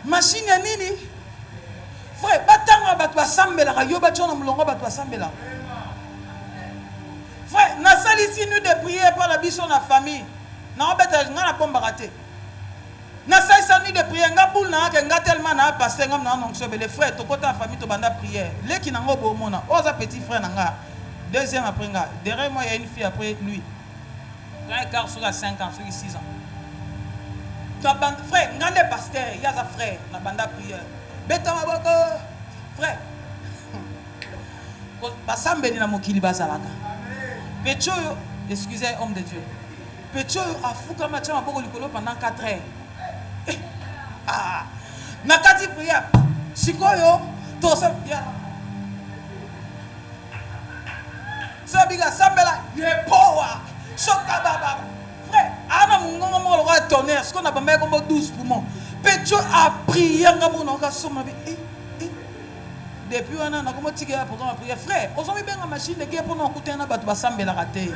Machine ya nini? Frère, batanga batu basambela ka yo batona mulongo batu basambela. Frère, na sali si nous de prier par la biso na famille. Na obeta ngana pomba raté. Na sali sa nuit de prier nga boule na ka nga tellement na passer ngam na onction les frères to kota famille to banda prière. Leki na ngo bo mona. Oza petit frère na nga. Deuxième après nga. Derrière moi il y a une fille après lui. Quand il car sur 5 ans, sur 6 ans. Frère, ngande pasteur, il y a un frère, na banda prière. Beta maboko, frère. Basambeli na mokili bazalaka. Pecho, excusez homme de Dieu. Pecho a fouka macha maboko likolo pendant 4 heures. Nakati prière. Sikoyo, to sa ya. So biga sambela, ye power. Soka baba. Frère, ana mungongo tonnerre. Ce qu'on a pas comme 12 poumons. Dieu a prié. Depuis un an, on a commencé à prier. Frère, on a mis une machine de guerre pour nous écouter un abattu bassambe la raté.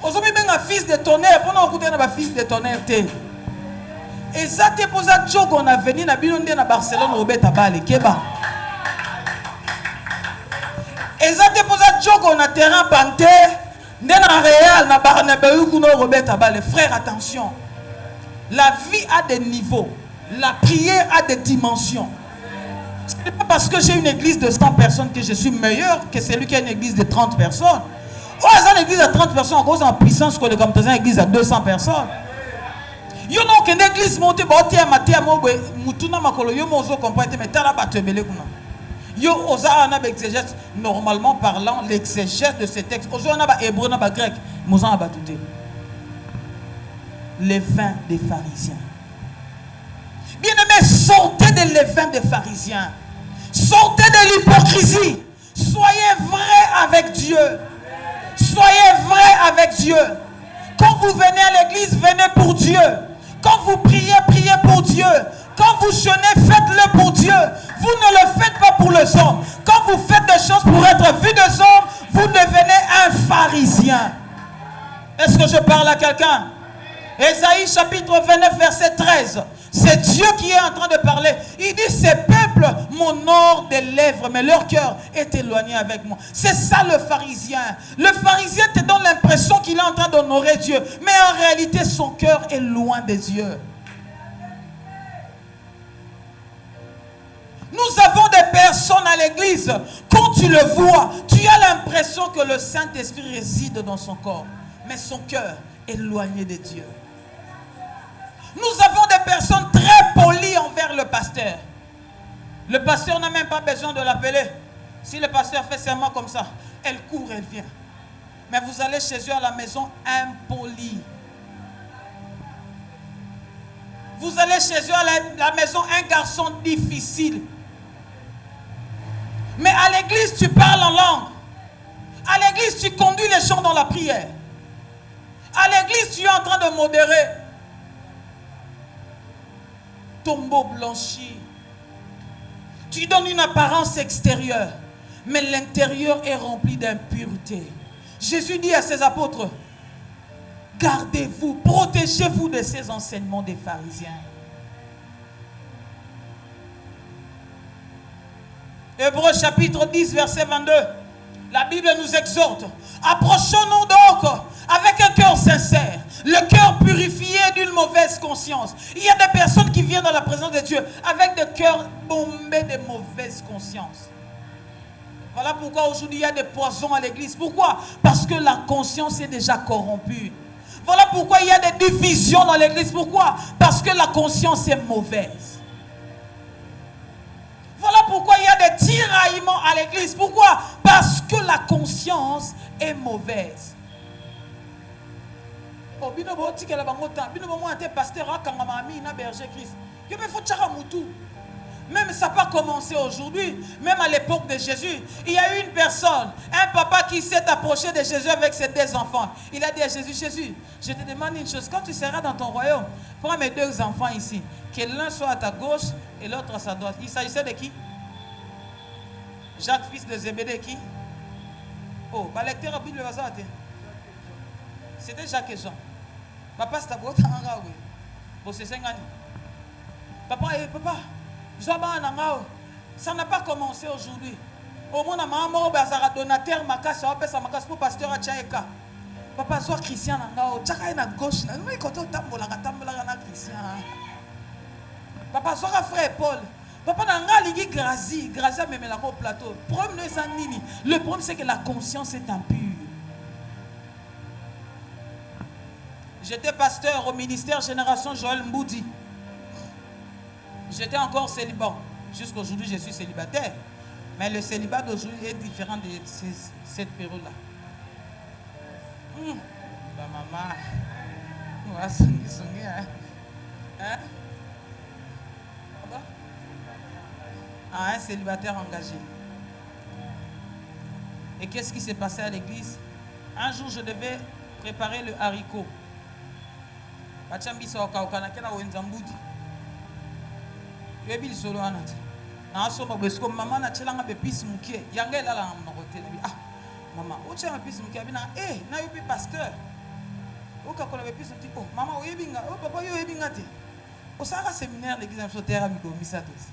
On a mis un fils de tonnerre pour nous écouter un fils de tonnerre. Et ça, c'est pour ça que on a venu à Barcelone, Robert Tabale, Keba. Et ça, c'est pour ça que on a terrain panté, dans le réel, na Barnabéu, Robert Tabale. Frère, attention. La vie a des niveaux. La prière a des dimensions. Ce n'est pas parce que j'ai une église de 100 personnes que je suis meilleur que celui qui a une église de 30 personnes. Oh, c'est une église de 30 personnes, à cause en puissance que le comme une église à 200 personnes. Yo non qu'une église montée baotia matia mobe mutuna makolo yo mozo comprendre mais tala batebele kuna. Yo oza ana exégèse normalement parlant l'exégèse de ces textes. Ozo ana ba hébreu na ba grec, mozo ana batute. Les vins des pharisiens. Bien-aimés, sortez de levain des pharisiens. Sortez de l'hypocrisie. Soyez vrais avec Dieu. Soyez vrais avec Dieu. Quand vous venez à l'église, venez pour Dieu. Quand vous priez, priez pour Dieu. Quand vous jeûnez, faites-le pour Dieu. Vous ne le faites pas pour les hommes. Quand vous faites des choses pour être vu des hommes, vous devenez un pharisien. Est-ce que je parle à quelqu'un? Ésaïe chapitre 29 verset 13. C'est Dieu qui est en train de parler. Il dit, ces peuples m'honorent des lèvres, mais leur cœur est éloigné avec moi. C'est ça le pharisien. Le pharisien te donne l'impression qu'il est en train d'honorer Dieu. Mais en réalité, son cœur est loin des dieux. Nous avons des personnes à l'église. Quand tu le vois, tu as l'impression que le Saint-Esprit réside dans son corps. Mais son cœur est éloigné de Dieu. Nous avons des personnes très polies envers le pasteur. Le pasteur n'a même pas besoin de l'appeler. Si le pasteur fait serment comme ça, elle court, elle vient. Mais vous allez chez eux à la maison impoli. Vous allez chez eux à la maison un garçon difficile. Mais à l'église, tu parles en langue. À l'église, tu conduis les gens dans la prière. À l'église, tu es en train de modérer. Tombeau blanchi. Tu donnes une apparence extérieure, mais l'intérieur est rempli d'impureté. Jésus dit à ses apôtres, gardez-vous, protégez-vous de ces enseignements des pharisiens. Hébreux chapitre 10 verset 22. La Bible nous exhorte. Approchons-nous donc avec un cœur sincère, le cœur purifié d'une mauvaise conscience. Il y a des personnes qui viennent dans la présence de Dieu avec des cœurs bombés de mauvaise conscience. Voilà pourquoi aujourd'hui il y a des poisons à l'église. Pourquoi? Parce que la conscience est déjà corrompue. Voilà pourquoi il y a des divisions dans l'église. Pourquoi? Parce que la conscience est mauvaise. Voilà pourquoi il y a des tiraillements à l'église. Pourquoi? Parce que la conscience est mauvaise. Oh, bino bo tikela bango temps. Bino bo mo ante pasteur akanga mami na berger Christ. Yo me faut tchara mutu. Même ça n'a pas commencé aujourd'hui. Même à l'époque de Jésus, il y a eu une personne, un papa qui s'est approché de Jésus avec ses 2 enfants. Il a dit à Jésus, Jésus, je te demande une chose. Quand tu seras dans ton royaume, prends mes 2 enfants ici. Que l'un soit à ta gauche et l'autre à sa droite. Il s'agissait de qui? Jacques, fils de Zébédée, qui? Oh, bah lecteur a pris le hasard. C'était Jacques et Jean. Papa, c'est ta boîte en rang. Bon, c'est 5 ans. Papa, papa. Ça n'a pas commencé aujourd'hui. Au moins, maman a donateur makasi, ça makasi pour pasteur à Tchaïka. Papa, soit Christian, Tchaïka est à gauche. Mais quand on tambola Christian. Papa, soit frère Paul. Papa, n'a ligi Grazi a même la au plateau. Le problème, c'est que la conscience est impure. J'étais pasteur au ministère Génération Joël Mboudi. J'étais encore célibat. Jusqu'à aujourd'hui, je suis célibataire. Mais le célibat d'aujourd'hui est différent de cette période-là. Bah, maman. Hein? Un célibataire engagé. Et qu'est-ce qui s'est passé à l'église? Un jour, je devais préparer le haricot. Bachambisa okauka kena wenzambudi. Yebi solo anat. Na so babesko mama na chelanga be pisi mukie. Yanga la na hotel bi. Ah, mama, o changa pisi mukie bina na yobi pasteur. O ka kola be pisi mukie. Oh, mama o yebinga, o papa yo yebinga te. O saka séminaire l'église amsotere amiko misatos.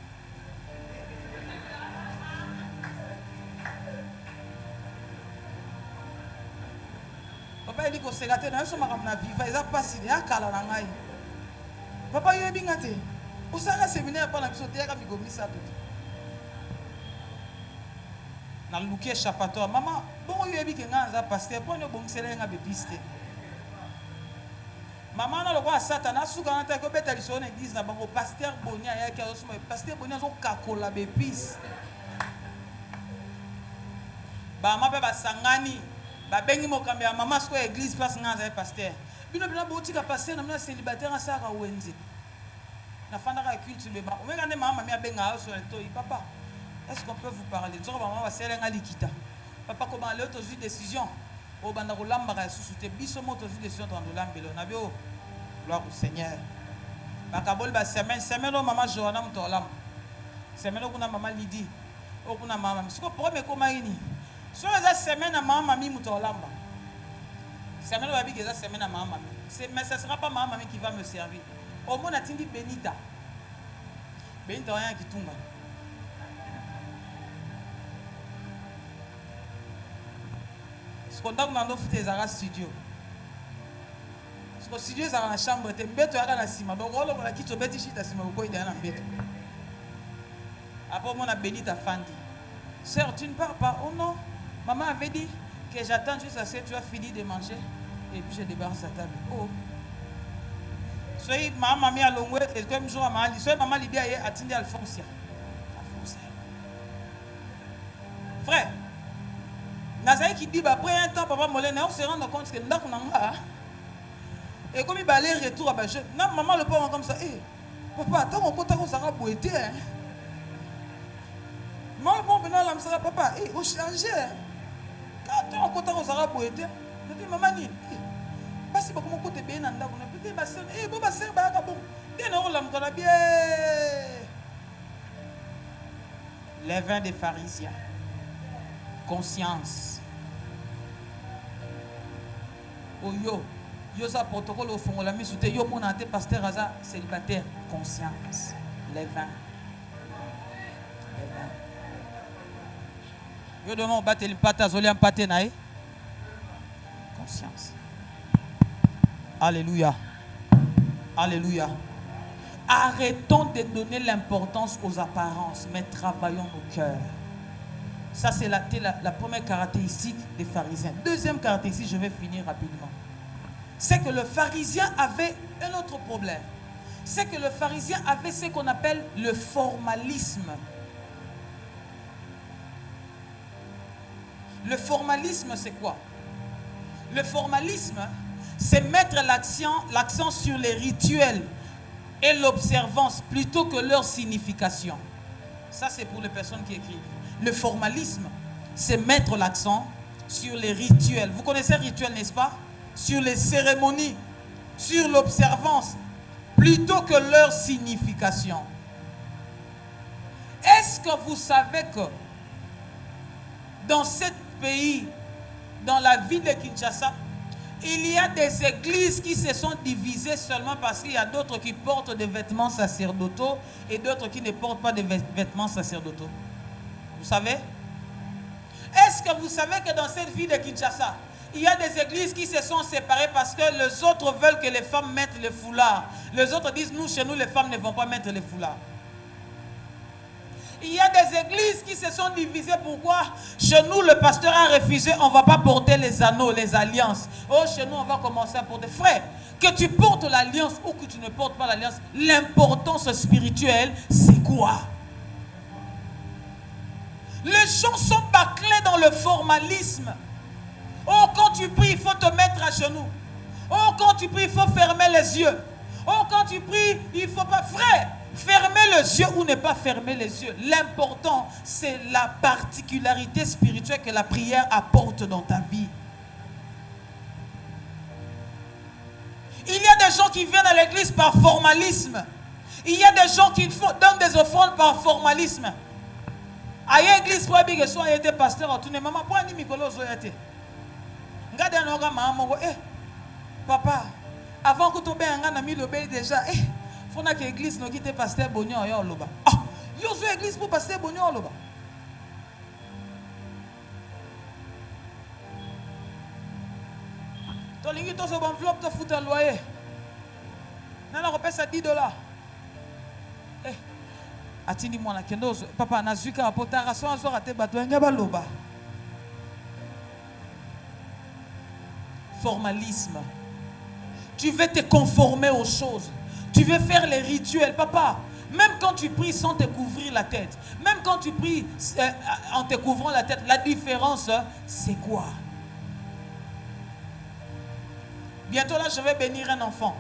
Papa il dit que c'est gâté, na so makamna viva, eza pasi ya kala na ngai. Papa yo yebinga te. O saka séminaire pa na biso te ka migomisa to. Na lukie chapato mama, bon yo yebi ke nga za pasteur po no bongsele nga be piste. Mama na lokwa satana suka na ta ko beta liso na église na bango pasteur Bonia ya ki azo suma pasteur Bonia zo kakola be piste. Ba ma pe ba sangani ba bengi mokambe ya mama sko église place nga za pasteur. Bino bina botika pasteur na mna célibataire na saka wenze. Na fanda ka culte be ba. Omeka ne mama mi abenga so to papa. Est-ce qu'on peut vous parler? Nzoko mama ba selenga likita. Papa ko ba le to ju décision. O banda ko lamba ka susu te biso moto ju décision to lambelo na bio. Gloire au Seigneur. Ba kabol ba semaine o mama Joanna mto lamba. Semaine o kuna mama Lydie. O kuna mama. Siko premier koma ini. So eza semaine na mama mi mto lamba. Semaine o abi eza semaine na mama mi. Mais ce sera pas maman qui va me servir. Au moins, on a dit Benita. Benita, rien qui tombe. Ce qu'on a dans le studio. Ce que studio, c'est dans la chambre. Tu es bête, tu es dans la cima. Donc, on a quitté bête, tu es dans la cima. Pourquoi il est dans la bête? Après, on a Benita Fandi. Sœur, tu ne pars pas. Oh non. Maman avait dit que j'attends juste à ce que tu as fini de manger. Et puis, je débarrasse la table. Oh. Soyez maman mi alongwe et comme jour maman soyez maman Lydia et atteindre Alphonsia. Frère, Nazaï qui dit après un temps papa Molène on se rend compte que ndako nanga et comme il balait retour à Baje non maman le parent comme ça papa attends on compte on sera boité hein. Moi bon maintenant là me papa on changer attends on compte on sera boité je dis maman ni parce que comment côté bien nanda on a peut-être bassin bon bassin ba ka bon bien on l'a m'kona bien les vins des pharisiens conscience oyo yo ça protocole au fond la mise sous yo mon ante pasteur aza célibataire conscience les vins yo demande battre le pata zoli en paté nae conscience. Alléluia. Alléluia. Arrêtons de donner l'importance aux apparences, mais travaillons nos cœurs. Ça, c'est la première caractéristique des pharisiens. Deuxième caractéristique, je vais finir rapidement. C'est que le pharisien avait un autre problème. C'est que le pharisien avait ce qu'on appelle le formalisme. Le formalisme, c'est quoi? Le formalisme, c'est mettre l'accent sur les rituels et l'observance plutôt que leur signification. Ça, c'est pour les personnes qui écrivent. Le formalisme, c'est mettre l'accent sur les rituels. Vous connaissez rituel, n'est-ce pas? Sur les cérémonies, sur l'observance plutôt que leur signification. Est-ce que vous savez que dans ce pays, dans la ville de Kinshasa, il y a des églises qui se sont divisées seulement parce qu'il y a d'autres qui portent des vêtements sacerdotaux et d'autres qui ne portent pas de vêtements sacerdotaux. Vous savez? Est-ce que vous savez que dans cette ville de Kinshasa, il y a des églises qui se sont séparées parce que les autres veulent que les femmes mettent le foulard. Les autres disent, nous, chez nous, les femmes ne vont pas mettre le foulard. Il y a des églises qui se sont divisées. Pourquoi? Chez nous, le pasteur a refusé. On ne va pas porter les anneaux, les alliances. Oh, chez nous, on va commencer à porter. Frère, que tu portes l'alliance ou que tu ne portes pas l'alliance, l'importance spirituelle, c'est quoi? Les gens sont bâclés dans le formalisme. Oh, quand tu pries, il faut te mettre à genoux. Oh, quand tu pries, il faut fermer les yeux. Oh, quand tu pries, il ne faut pas... Frère, fermer les yeux ou ne pas fermer les yeux. L'important, c'est la particularité spirituelle que la prière apporte dans ta vie. des gens qui viennent à l'église par formalisme. Il y a des gens qui donnent des offrandes par formalisme. À l'église, pour que soit été pasteur, tu n'es maman pour un micolo zoyate. Regardez un organe, maman, papa, avant que tu aies un ami le bé déjà, faut que l'église nous quitte pasteur Bonio et Oloba. Ah, yo zo église pour pasteur Bonio et Oloba. Tu as dit que tu as enveloppe de foutre un loyer. Non, on paye ça $10. Atini moi kendo papa nazuka apotara so azo raté bato ngaba loba. Formalisme. Tu veux te conformer aux choses. Tu veux faire les rituels, papa. Même quand tu pries sans te couvrir la tête, même quand tu pries en te couvrant la tête, la différence c'est quoi? Bientôt là, je vais bénir un enfant.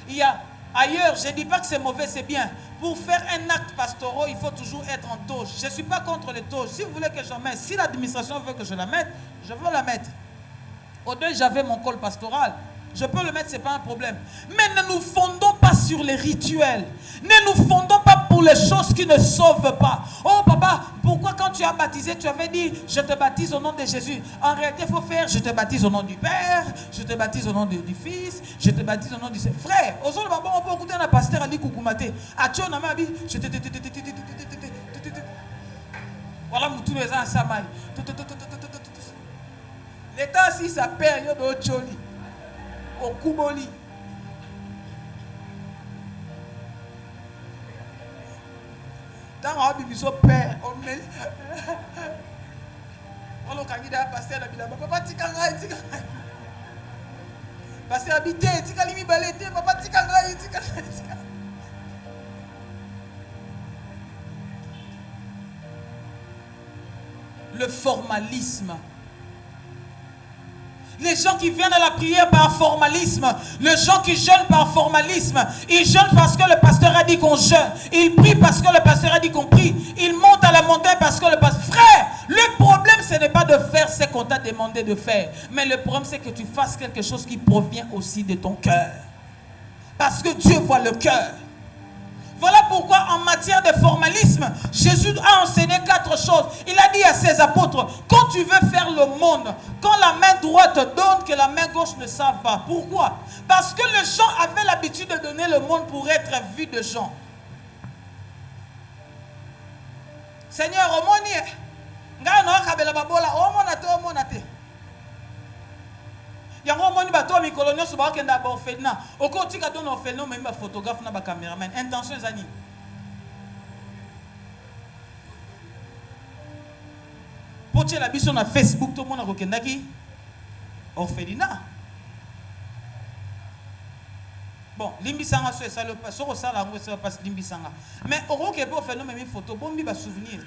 Il y a ailleurs, je ne dis pas que c'est mauvais, c'est bien. Pour faire un acte pastoral, il faut toujours être en toge. Je ne suis pas contre les toges. Si vous voulez que j'en mette, si l'administration veut que je la mette, je veux la mettre. Au deuil, j'avais mon col pastoral. Je peux le mettre, ce n'est pas un problème. Mais ne nous fondons pas sur les rituels. Ne nous fondons pas pour les choses qui ne sauvent pas. Oh papa, pourquoi quand tu as baptisé, tu avais dit, je te baptise au nom de Jésus. En réalité, il faut faire, je te baptise au nom du Père, je te baptise au nom du Fils, je te baptise au nom du Seigneur. Frère, on peut écouter un pasteur à Koukoumate. Je te... Voilà, tous les ans, ça maille. L'État, si ça perd, il y a d'autres choses. Au Kouboli. Dans un bibiso père, on met. On a candidat passer la bila. Papa tikangai, tikangai. Passer habité, tikalimi balete, papa tikangai, tikangai. Le formalisme. Les gens qui viennent à la prière par formalisme, les gens qui jeûnent par formalisme, ils jeûnent parce que le pasteur a dit qu'on jeûne, ils prient parce que le pasteur a dit qu'on prie, ils montent à la montagne parce que le pasteur... Frère, le problème ce n'est pas de faire ce qu'on t'a demandé de faire, mais le problème c'est que tu fasses quelque chose qui provient aussi de ton cœur. Parce que Dieu voit le cœur. Voilà pourquoi en matière de formalisme, Jésus a enseigné 4 choses. Il a dit à ses apôtres, quand tu veux faire le monde, quand la main droite donne, que la main gauche ne savent pas. Pourquoi? Parce que les gens avaient l'habitude de donner le monde pour être vus de gens. Seigneur, au monde, il y a un moment où il y a un photographe et un caméraman. Intention, Zani. Pour que la biche sur Facebook, tout le monde a reconnu orphelinat. Bon, Limbisanga, c'est ça, le passeur, ça, la ça passe Limbisanga. Mais au roc est pour faire une photo, bon, il va souvenir.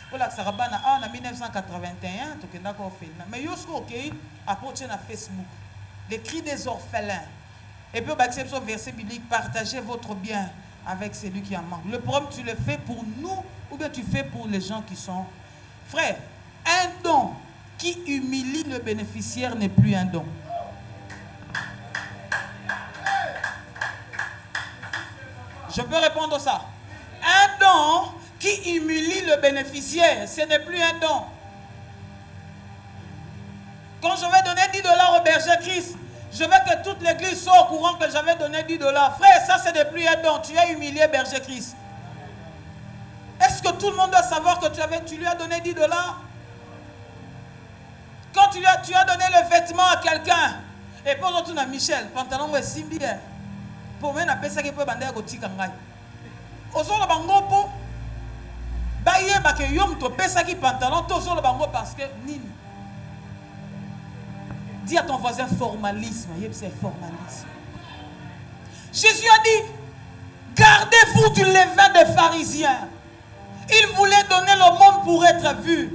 Voilà, ça rabana en 1981, tout le monde a orphelinat. Mais il y a aussi approché à Facebook. Les cris des orphelins. Et puis, on verset biblique, partagez votre bien avec celui qui en manque. Le problème, tu le fais pour nous ou bien tu fais pour les gens qui sont... Frère, un don qui humilie le bénéficiaire n'est plus un don. Je peux répondre à ça. Un don qui humilie le bénéficiaire, ce n'est plus un don. Quand je vais donner $10 au berger Christ, je veux que toute l'église soit au courant que j'avais donné $10. Frère, ça c'est n'est plus un don. Tu as humilié berger Christ. Est-ce que tout le monde doit savoir que tu lui as donné $10? Quand tu as donné le vêtement à quelqu'un, et pour l'autre, Michel, pantalon est si bien. Pour moi, on appelle ça qu'il peut bander à Goti Kangai. Ozo le bango po, baye ba ke yom to pesa ki pantalon, to ozo le bango parce que nini. Dis à ton voisin formalisme. C'est formalisme. Jésus a dit, gardez-vous du levain des pharisiens. Il voulait donner l'aumône pour être vu.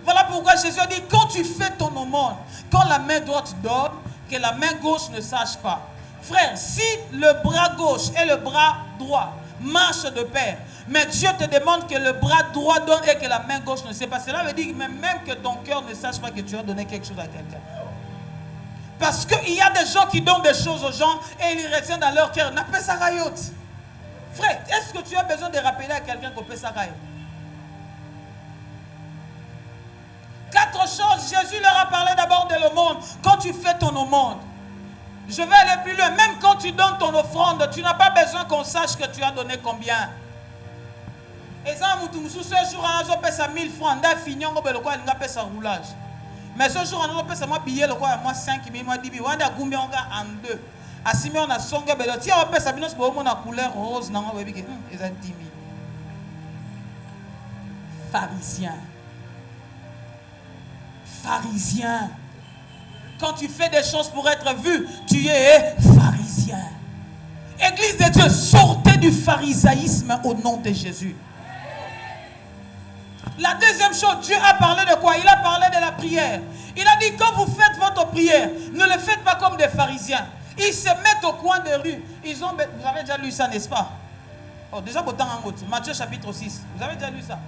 Voilà pourquoi Jésus a dit, quand tu fais ton aumône, quand la main droite donne, que la main gauche ne sache pas. Frère, si le bras gauche et le bras droit marchent de pair, mais Dieu te demande que le bras droit donne et que la main gauche ne sait pas, cela veut dire même que ton cœur ne sache pas que tu as donné quelque chose à quelqu'un. Parce qu'il y a des gens qui donnent des choses aux gens et ils retiennent dans leur cœur. N'appelle ça rayot. Frère, est-ce que tu as besoin de rappeler à quelqu'un qu'on peut ça rayot? 4 choses, Jésus leur a parlé d'abord de l'aumône. Quand tu fais ton aumône, je vais aller plus loin. Même quand tu donnes ton offrande, tu n'as pas besoin qu'on sache que tu as donné combien. Et ça, ce jour, on a payé 1000 francs. On a fini, on a payé ça roulage. Mais ce jour, on a payé moi billet, moi 5 000, moi 10 000. On a combien en 2. À 6 000, on a son gars. Si on a payé ça, on a couleur rose. On a 10 000. Pharisien. Pharisien. Quand tu fais des choses pour être vu, tu es pharisien. Église de Dieu, sortez du pharisaïsme au nom de Jésus. La deuxième chose, Dieu a parlé de quoi? Il a parlé de la prière. Il a dit, quand vous faites votre prière, ne le faites pas comme des pharisiens. Ils se mettent au coin de rue. Vous avez déjà lu ça, n'est-ce pas? Oh, déjà, Matthieu chapitre 6. Vous avez déjà lu ça?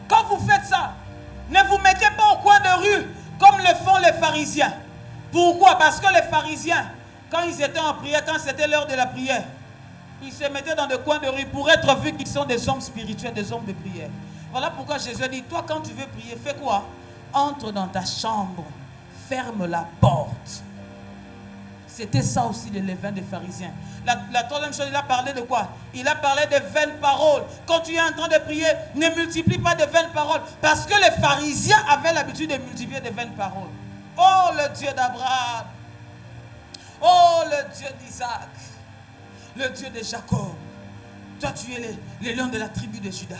Quand vous faites ça, ne vous mettez pas au coin de rue comme le font les pharisiens. Pourquoi? Parce que les pharisiens, quand ils étaient en prière, quand c'était l'heure de la prière, ils se mettaient dans des coins de rue pour être vus qu'ils sont des hommes spirituels, des hommes de prière. Voilà pourquoi Jésus dit, toi quand tu veux prier, fais quoi? Entre dans ta chambre, ferme la porte. C'était ça aussi le levain des pharisiens. La troisième chose, il a parlé de quoi? Il a parlé de vaines paroles. Quand tu es en train de prier, ne multiplie pas de vaines paroles. Parce que les pharisiens avaient l'habitude de multiplier de vaines paroles. Oh, le Dieu d'Abraham. Oh, le Dieu d'Isaac. Le Dieu de Jacob. Toi, tu es le lion de la tribu de Juda.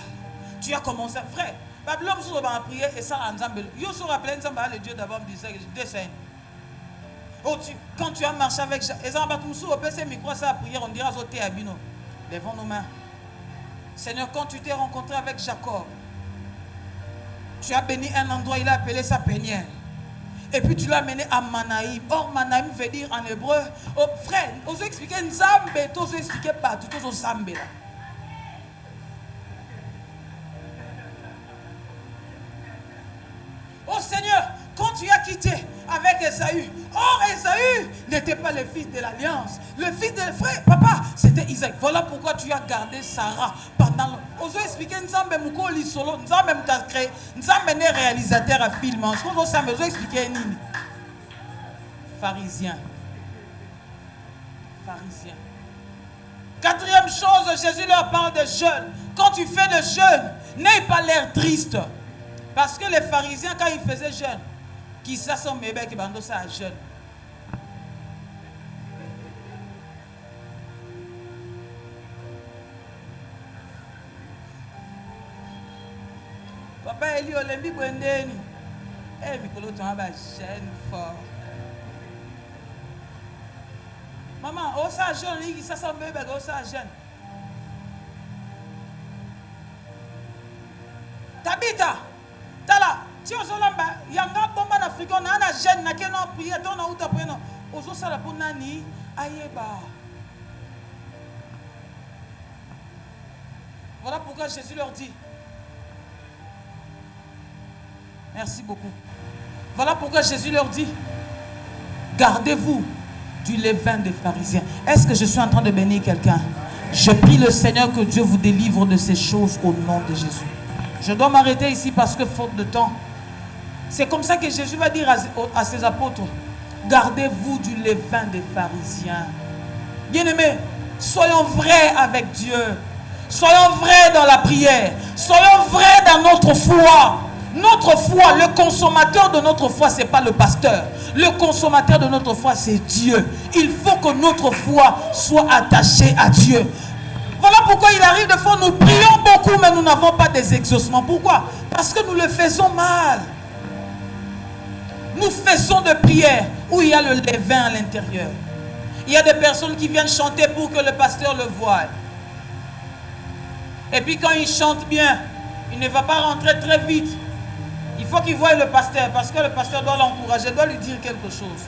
Tu as commencé, frère. L'homme se va prier et ça ensemble. Il se rappelle le Dieu d'Abraham disait dessin. Oh, quand tu as marché avec ça prière, on dira lèvons nos mains. Seigneur, quand tu t'es rencontré avec Jacob, tu as béni un endroit, il a appelé ça Péniel. Et puis tu l'as amené à Manaïm. Or, Manaïm veut dire en hébreu, oh frère, on veut expliquer Nzambe, on veut expliquer partout, on veut Nzambe là. Oh Seigneur, quand tu as quitté avec Esaü, or Esaü n'était pas le fils de l'alliance. Le fils de frère, papa, c'était Isaac. Voilà pourquoi tu as gardé Sarah pendant. On veut expliquer Nzambe Mukoli solo, Nzambe m'a créé, Nzambe n'est réalisateur à film. On veut expliquer Nini. Pharisien. Pharisien. Quatrième chose, Jésus leur parle de jeûne. Quand tu fais le jeûne, n'aie pas l'air triste. Parce que les pharisiens, quand ils faisaient jeûne, qui ça sont bébés qui bandent ça à jeûne. Papa Eli Olembi Bwendeni. Eh, Mikolo, tu as un jeûne fort. Maman, oh ça jeûne, ça sont bébés, oh ça jeûne. Tabita. Tala, si on s'en lamba, il y a un bon en Afrique, on a un jeune, on a un prié, on a un prié, on a ça pour nani, ayeba. Voilà pourquoi Jésus leur dit. Merci beaucoup. Voilà pourquoi Jésus leur dit, gardez-vous du levain des pharisiens. Est-ce que je suis en train de bénir quelqu'un? Je prie le Seigneur que Dieu vous délivre de ces choses au nom de Jésus. Je dois m'arrêter ici parce que faute de temps. C'est comme ça que Jésus va dire à ses apôtres, gardez-vous du levain des pharisiens. Bien-aimés, soyons vrais avec Dieu. Soyons vrais dans la prière. Soyons vrais dans notre foi. Notre foi, le consommateur de notre foi, ce n'est pas le pasteur. Le consommateur de notre foi, c'est Dieu. Il faut que notre foi soit attachée à Dieu. Voilà pourquoi il arrive des fois, nous prions beaucoup, mais nous n'avons pas des exaucements. Pourquoi? Parce que nous le faisons mal. Nous faisons des prières où il y a le levain à l'intérieur. Il y a des personnes qui viennent chanter pour que le pasteur le voie. Et puis quand il chante bien, il ne va pas rentrer très vite. Il faut qu'il voie le pasteur, parce que le pasteur doit l'encourager, doit lui dire quelque chose.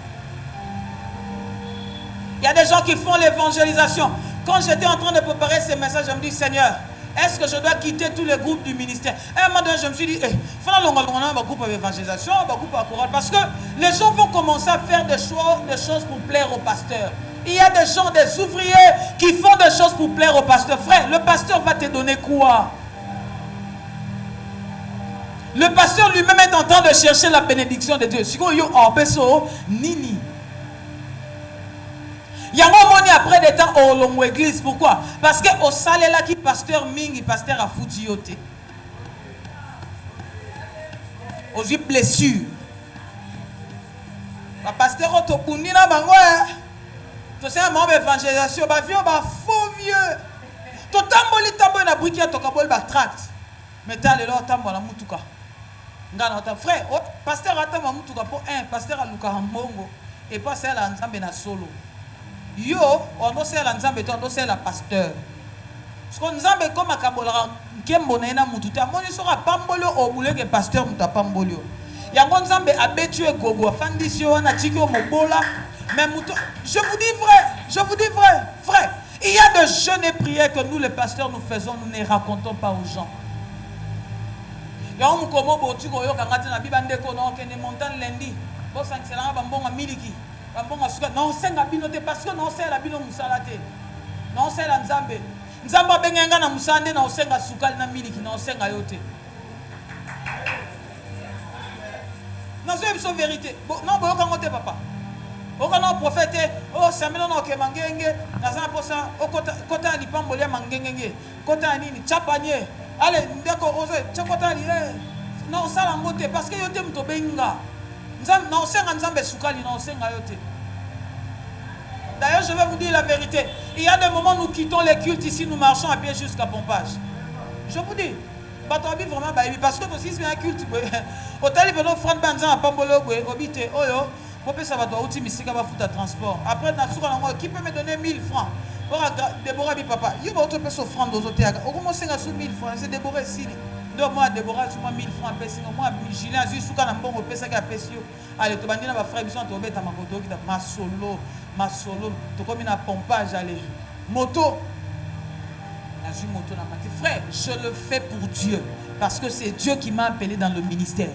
Il y a des gens qui font l'évangélisation. Quand j'étais en train de préparer ces messages, je me dis, Seigneur, Est-ce que je dois quitter tous les groupes du ministère? À un moment donné, je me suis dit, il faut un groupe d'évangélisation, un groupe à chorale, parce que les gens vont commencer à faire des choses pour plaire au pasteur. Il y a des gens, des ouvriers qui font des choses pour plaire au pasteur. Frère, le pasteur va te donner quoi? Le pasteur lui-même est en train de chercher la bénédiction de Dieu. Si vous avez nini. Il y a un moment après des temps au long église. Pourquoi? Parce que au salé là qui pasteur mingi pasteur a foutu yote. Aux yeux blessures. Le pasteur autopundi na bango. Tu sais un membre d'évangélisation, ba vieux ba faux vieux. To tamboli tambo na briki to kabol ba tract. Mais t'as le lot tambo na mutuka. Ngana ta frère, pasteur atama mutuka pour un pasteur a luka mbongo et pas celle à nzambe na solo. Yo, on doit faire la nzambe, on doit faire la pasteur. Parce que nzambe comme akabola kembo na ina mututa, moni sera pambolo au boulot que pasteur muta pambolio. Yango nzambe abetue gogo fandisio na tiko mobola, mais muto. Je vous dis vrai, frère. Il y a de jeûnes et prières que nous les pasteurs nous faisons, nous ne racontons pas aux gens. Yango komo botu ko yo kangati na bibande ko no kene montagne lundi. Bo sankela bambonga miliki. Non, c'est la binote parce que non, c'est la bino musalate. Non, c'est la nzambe. Nzamba bengenga na musande na osenga sukali na miliki na osenga yote. Non, c'est une vérité. Non, boyoka ngote papa. Okana prophète, oh samelo na okemangenge, na za posa, okota lipambolia mangengenge. Kota nini chapanye. Allez, ndeko oze, chakota li. Non, ça la ngote parce que yote mto benga. D'ailleurs, je vais vous dire la vérité. Il y a des moments où nous quittons les cultes ici, nous marchons à pied jusqu'à Pompage. Je vous dis, parce que si c'est un culte, après, qui peut me donner 1000 francs? Déborah, papa, il y a autre personne offrande aux hôtels. Au moins, c'est 1000 francs. C'est Déborah ici. Donc moi Déborah tu m'as 1000 francs pèse moi Julien juste quand on bon pèse ka pèse yo allez to bandina ba frère biso to beta makoto ki ma solo to comme na pompage aller moto la ju moto na mati frère je le fais pour Dieu parce que c'est Dieu qui m'a appelé dans le ministère.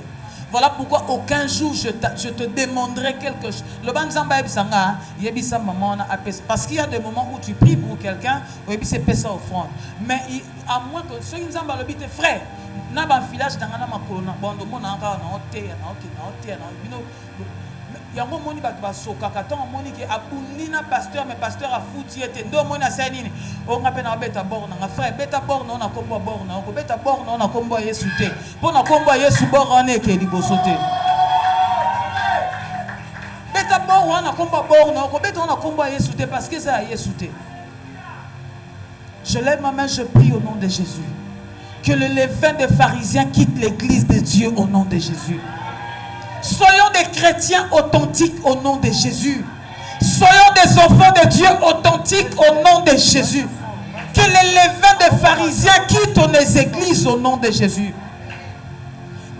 Voilà pourquoi aucun jour je te demanderai quelque chose. Le banzamba ebisanga yebisa maman na apes parce qu'il y a des moments où tu pries pour quelqu'un ou ebisa pesa offrande. Mais à moins que ceux qui nzamba le bite frère na ba village dangana makolo na bondo mona nga na hotel na bino yango moni ba soka katon moni ke abundi na pasteur mais pasteur a foutu ete ndo moni asa nini o nga pe na beta bord na frère beta bord na kombo bord na ko beta bord na kombo Yesu te pona kombo Yesu bord ane ke liboso te beta bord na kombo bord na ko beta na kombo Yesu te parce que ça Yesu te. Je lève ma main, je prie au nom de Jésus. Que le levain des pharisiens quitte l'église de Dieu au nom de Jésus. Soyons des chrétiens authentiques au nom de Jésus. Soyons des enfants de Dieu authentiques au nom de Jésus. Que le levain des pharisiens quitte les églises au nom de Jésus.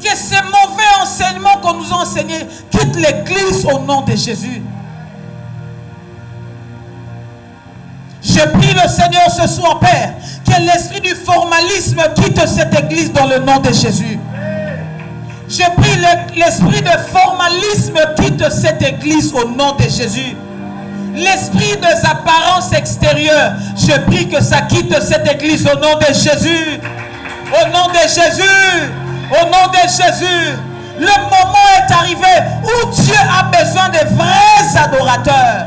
Que ces mauvais enseignements qu'on nous a enseignés quittent l'église au nom de Jésus. Je prie le Seigneur ce soir, Père, que l'esprit du formalisme quitte cette église dans le nom de Jésus. Je prie l'esprit de formalisme quitte cette église au nom de Jésus. L'esprit des apparences extérieures, je prie que ça quitte cette église au nom de Jésus. Au nom de Jésus. Au nom de Jésus. Le moment est arrivé où Dieu a besoin de vrais adorateurs.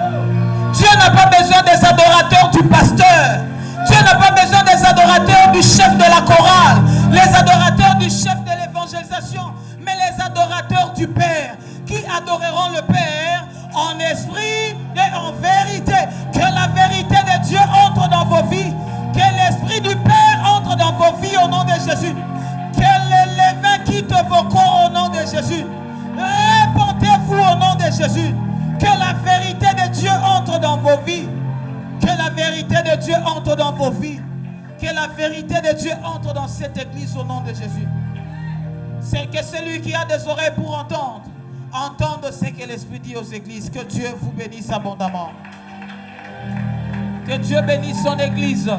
Dieu n'a pas besoin des adorateurs du pasteur. Dieu n'a pas besoin des adorateurs du chef de la chorale, les adorateurs du chef de l'évangélisation, mais les adorateurs du Père qui adoreront le Père en esprit et en vérité. Que la vérité de Dieu entre dans vos vies. Que l'esprit du Père entre dans vos vies au nom de Jésus. Que le levain quitte vos corps au nom de Jésus. Répentez-vous au nom de Jésus. Que la vérité de Dieu entre dans vos vies. Que la vérité de Dieu entre dans vos vies. Que la vérité de Dieu entre dans cette église au nom de Jésus. C'est que celui qui a des oreilles pour entendre, entende ce que l'Esprit dit aux églises. Que Dieu vous bénisse abondamment. Que Dieu bénisse son église.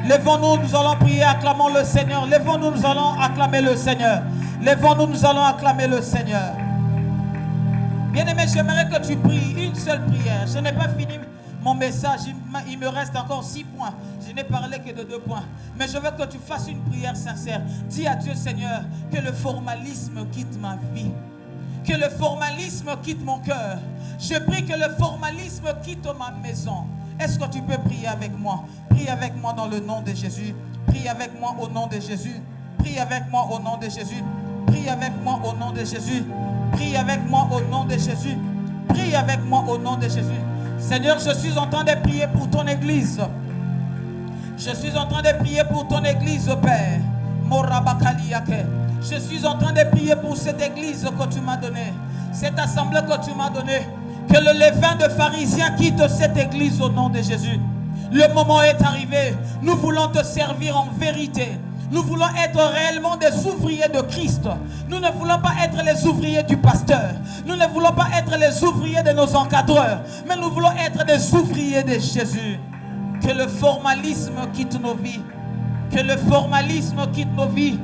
Lèvons-nous, nous allons prier, acclamons le Seigneur. Lèvons-nous, nous allons acclamer le Seigneur. Lèvons-nous, nous allons acclamer le Seigneur. Bien-aimé, j'aimerais que tu pries une seule prière. Je n'ai pas fini mon message, il me reste encore 6 points. Je n'ai parlé que de 2 points. Mais je veux que tu fasses une prière sincère. Dis à Dieu, Seigneur, que le formalisme quitte ma vie. Que le formalisme quitte mon cœur. Je prie que le formalisme quitte ma maison. Est-ce que tu peux prier avec moi? Prie avec moi dans le nom de Jésus. Prie avec moi au nom de Jésus. Prie avec moi au nom de Jésus. Prie avec moi au nom de Jésus. Prie avec moi au nom de Jésus. Prie avec moi au nom de Jésus. Seigneur, je suis en train de prier pour ton église. Je suis en train de prier pour ton église, Père. Je suis en train de prier pour cette église que tu m'as donnée. Cette assemblée que tu m'as donnée. Que le levain de pharisiens quitte cette église au nom de Jésus. Le moment est arrivé. Nous voulons te servir en vérité. Nous voulons être réellement des ouvriers de Christ. Nous ne voulons pas être les ouvriers du pasteur. Nous ne voulons pas être les ouvriers de nos encadreurs. Mais nous voulons être des ouvriers de Jésus. Que le formalisme quitte nos vies. Que le formalisme quitte nos vies.